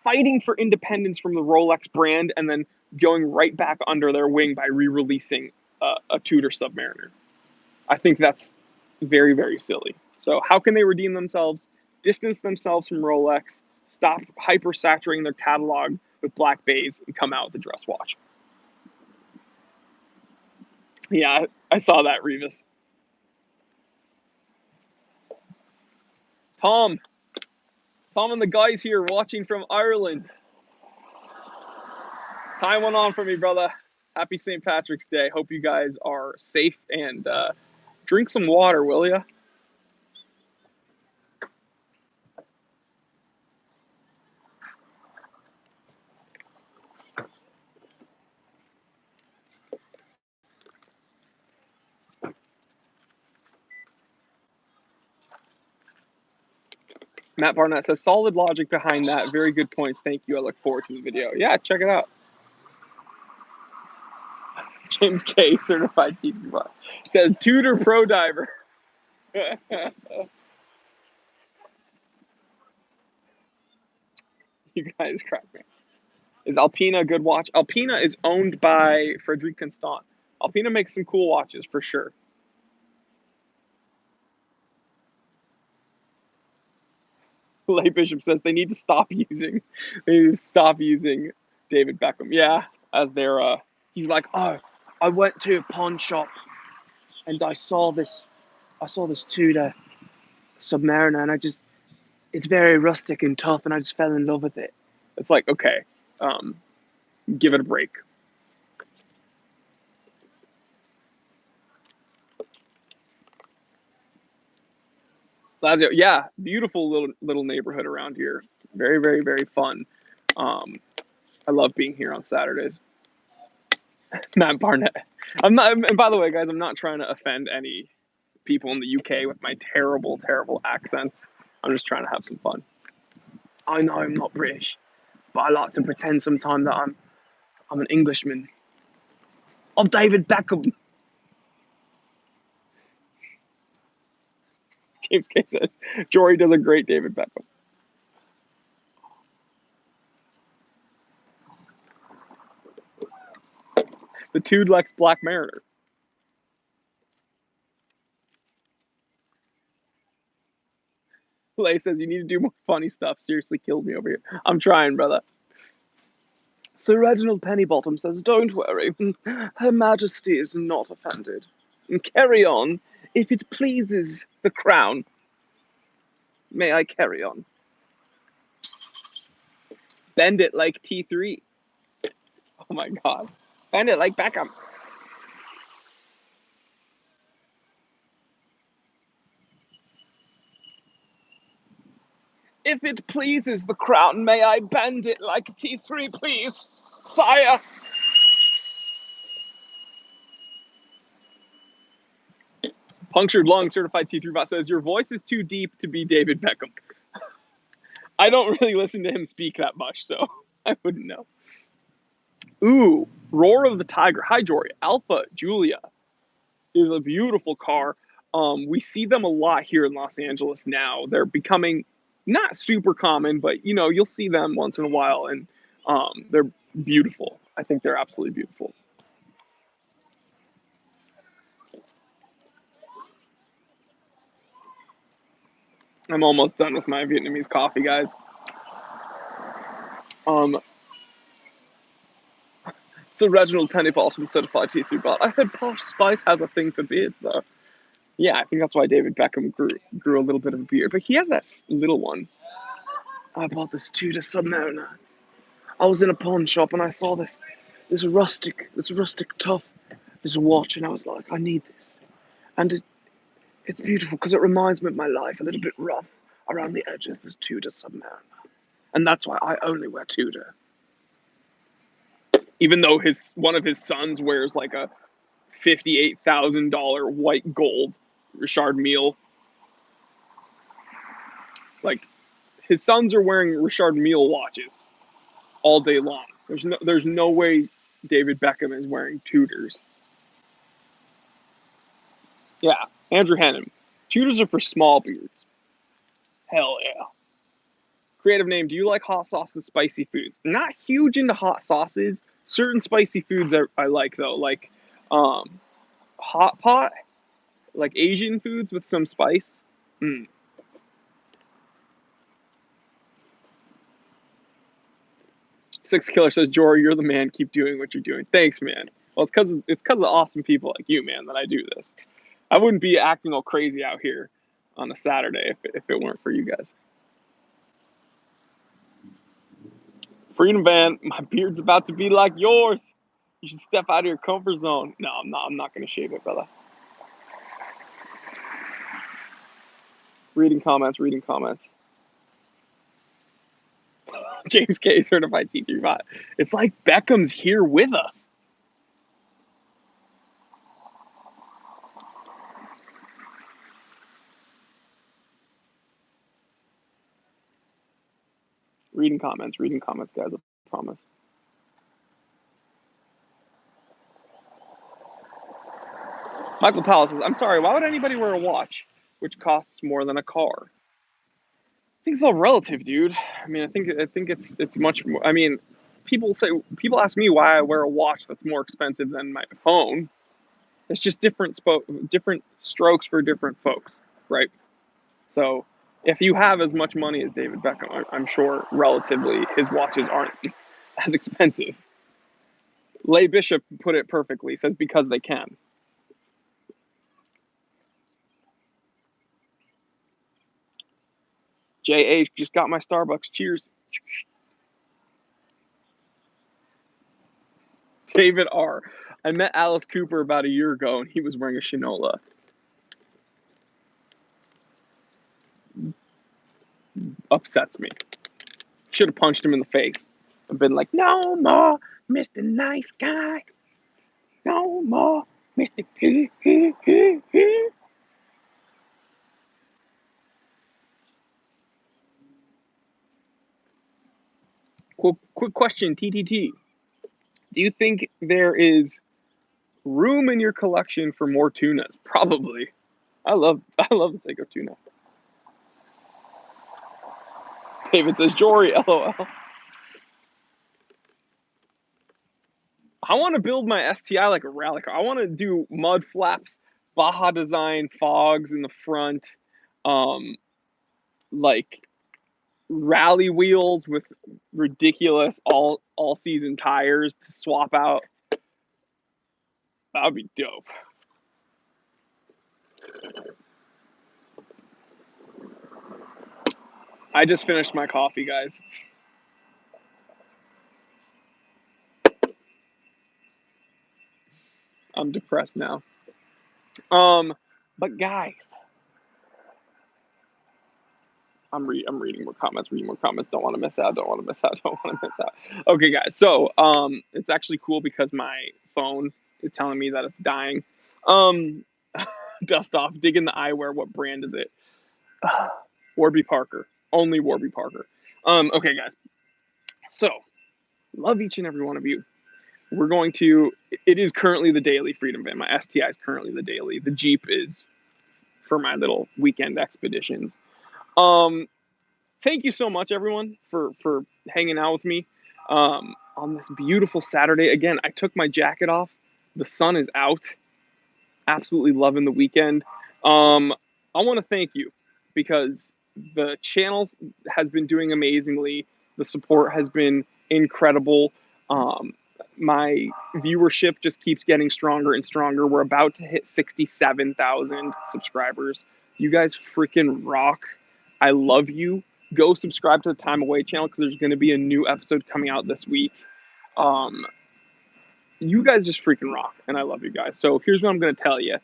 fighting for independence from the Rolex brand and then going right back under their wing by re-releasing a Tudor Submariner. I think that's very, very silly. So how can they redeem themselves, distance themselves from Rolex, stop hyper-saturating their catalog with black bays, and come out with a dress watch? Yeah, I saw that, Revis. Tom and the guys here watching from Ireland. Time went on for me, brother. Happy St. Patrick's Day. Hope you guys are safe and drink some water, will ya? Matt Barnett says, solid logic behind that. Very good points. Thank you. I look forward to the video. Yeah, check it out. James K, certified TV bot, says Tudor Pro Diver. You guys crack me. Is Alpina a good watch? Alpina is owned by Frederic Constant. Alpina makes some cool watches for sure. Lay Bishop says they need to stop using David Beckham. Yeah, as their he's like, oh, I went to a pawn shop and I saw this Tudor Submariner and it's very rustic and tough and I just fell in love with it. It's like, okay, give it a break. Lazio, yeah, beautiful little neighborhood around here. Very, very, very fun. I love being here on Saturdays. Matt Barnett. I'm not. And by the way, guys, I'm not trying to offend any people in the UK with my terrible, terrible accents. I'm just trying to have some fun. I know I'm not British, but I like to pretend sometimes that I'm an Englishman. I'm David Beckham. James K said Jory does a great David Beckham. The Tude Lex Black Mariner. Lay says you need to do more funny stuff. Seriously killed me over here. I'm trying, brother. Sir Reginald Pennybottom says, don't worry. Her Majesty is not offended. And carry on, if it pleases the crown. May I carry on? Bend it like T3. Oh my god. Bend it like Beckham. If it pleases the crown, may I bend it like T3, please? Sire! Punctured Lung Certified T3 bot says, your voice is too deep to be David Beckham. I don't really listen to him speak that much, so I wouldn't know. Ooh, Roar of the Tiger. Hi, Jory. Alpha Julia is a beautiful car. We see them a lot here in Los Angeles now. They're becoming not super common, but you know, you'll see them once in a while, and they're beautiful. I think they're absolutely beautiful. I'm almost done with my Vietnamese coffee, guys. So Reginald Pennybottom certified T3 bot. I heard Posh Spice has a thing for beards, though. Yeah, I think that's why David Beckham grew a little bit of a beard, but he has that little one. I bought this Tudor Submariner. I was in a pawn shop and I saw this rustic tough, this watch, and I was like, I need this. And it's beautiful because it reminds me of my life, a little bit rough around the edges. This Tudor Submariner, and that's why I only wear Tudor. Even though one of his sons wears like a $58,000 white gold Richard Mille, like his sons are wearing Richard Mille watches all day long. There's no way David Beckham is wearing Tudors. Yeah, Andrew Hannon. Tudors are for small beards. Hell yeah. Creative name, do you like hot sauces, spicy foods? Not huge into hot sauces. Certain spicy foods I like, though. Like hot pot, like Asian foods with some spice. Mm. Six Killer says, Jory, you're the man. Keep doing what you're doing. Thanks, man. Well, it's because of awesome people like you, man, that I do this. I wouldn't be acting all crazy out here on a Saturday if it weren't for you guys. Freedom Van, my beard's about to be like yours. You should step out of your comfort zone. No, I'm not. I'm not going to shave it, brother. Reading comments. James K. certified T3 bot. It's like Beckham's here with us. Reading comments, guys. I promise. Michael Powell says, I'm sorry, why would anybody wear a watch which costs more than a car? I think it's all relative, dude. I mean, I think it's much more. I mean, people ask me why I wear a watch that's more expensive than my phone. It's just different strokes for different folks, right? So if you have as much money as David Beckham, I'm sure relatively his watches aren't as expensive. Lay Bishop put it perfectly. Says because they can. JH just got my Starbucks. Cheers. David R. I met Alice Cooper about a year ago and he was wearing a Shinola. upsets me. Should have punched him in the face and been like, no more Mr. Nice Guy. No more Mr. Quick question, TTT. Do you think there is room in your collection for more tunas? Probably. I love the Seiko tuna. David says, Jory, LOL. I want to build my STI like a rally car. I want to do mud flaps, Baja design, fogs in the front, like rally wheels with ridiculous all season tires to swap out. That would be dope. I just finished my coffee, guys. I'm depressed now. But guys, I'm reading more comments. Don't want to miss out. Okay, guys. So it's actually cool because my phone is telling me that it's dying. Dust off. Dig in the eyewear. What brand is it? Warby Parker. Only Warby Parker. Okay, guys. So love each and every one of you. We're going to. It is currently the daily Freedom Van. My STI is currently the daily. The Jeep is for my little weekend expeditions. Thank you so much, everyone, for hanging out with me on this beautiful Saturday. Again, I took my jacket off. The sun is out. Absolutely loving the weekend. I want to thank you because the channel has been doing amazingly. The support has been incredible. My viewership just keeps getting stronger and stronger. We're about to hit 67,000 subscribers. You guys freaking rock. I love you. Go subscribe to the Time Away channel because there's going to be a new episode coming out this week. You guys just freaking rock, and I love you guys. So here's what I'm going to tell you.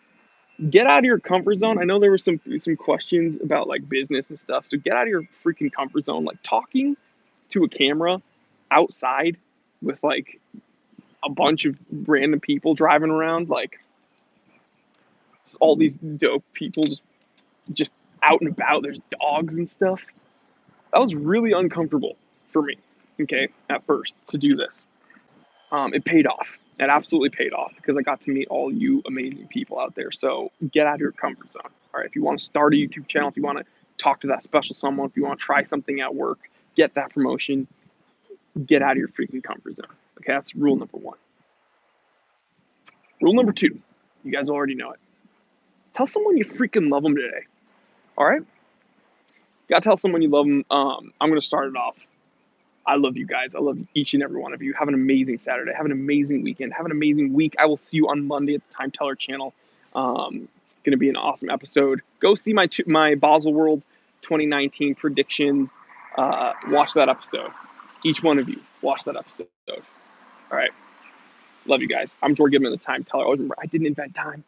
Get out of your comfort zone. I know there were some questions about like business and stuff. So get out of your freaking comfort zone. Like talking to a camera outside with like a bunch of random people driving around, like all these dope people just out and about. There's dogs and stuff. That was really uncomfortable for me, okay, at first to do this. It paid off. It absolutely paid off because I got to meet all you amazing people out there. So get out of your comfort zone. All right, if you want to start a YouTube channel, if you want to talk to that special someone, if you want to try something at work, get that promotion, get out of your freaking comfort zone. Okay, that's rule number one. Rule number two, you guys already know it. Tell someone you freaking love them today. All right? You gotta tell someone you love them. I'm gonna start it off. I love you guys. I love each and every one of you. Have an amazing Saturday. Have an amazing weekend. Have an amazing week. I will see you on Monday at the Time Teller channel. Going to be an awesome episode. Go see my Baselworld 2019 predictions. Watch that episode. Each one of you, watch that episode. All right. Love you guys. I'm Jordan Goodman, the Time Teller. Always remember, I didn't invent time.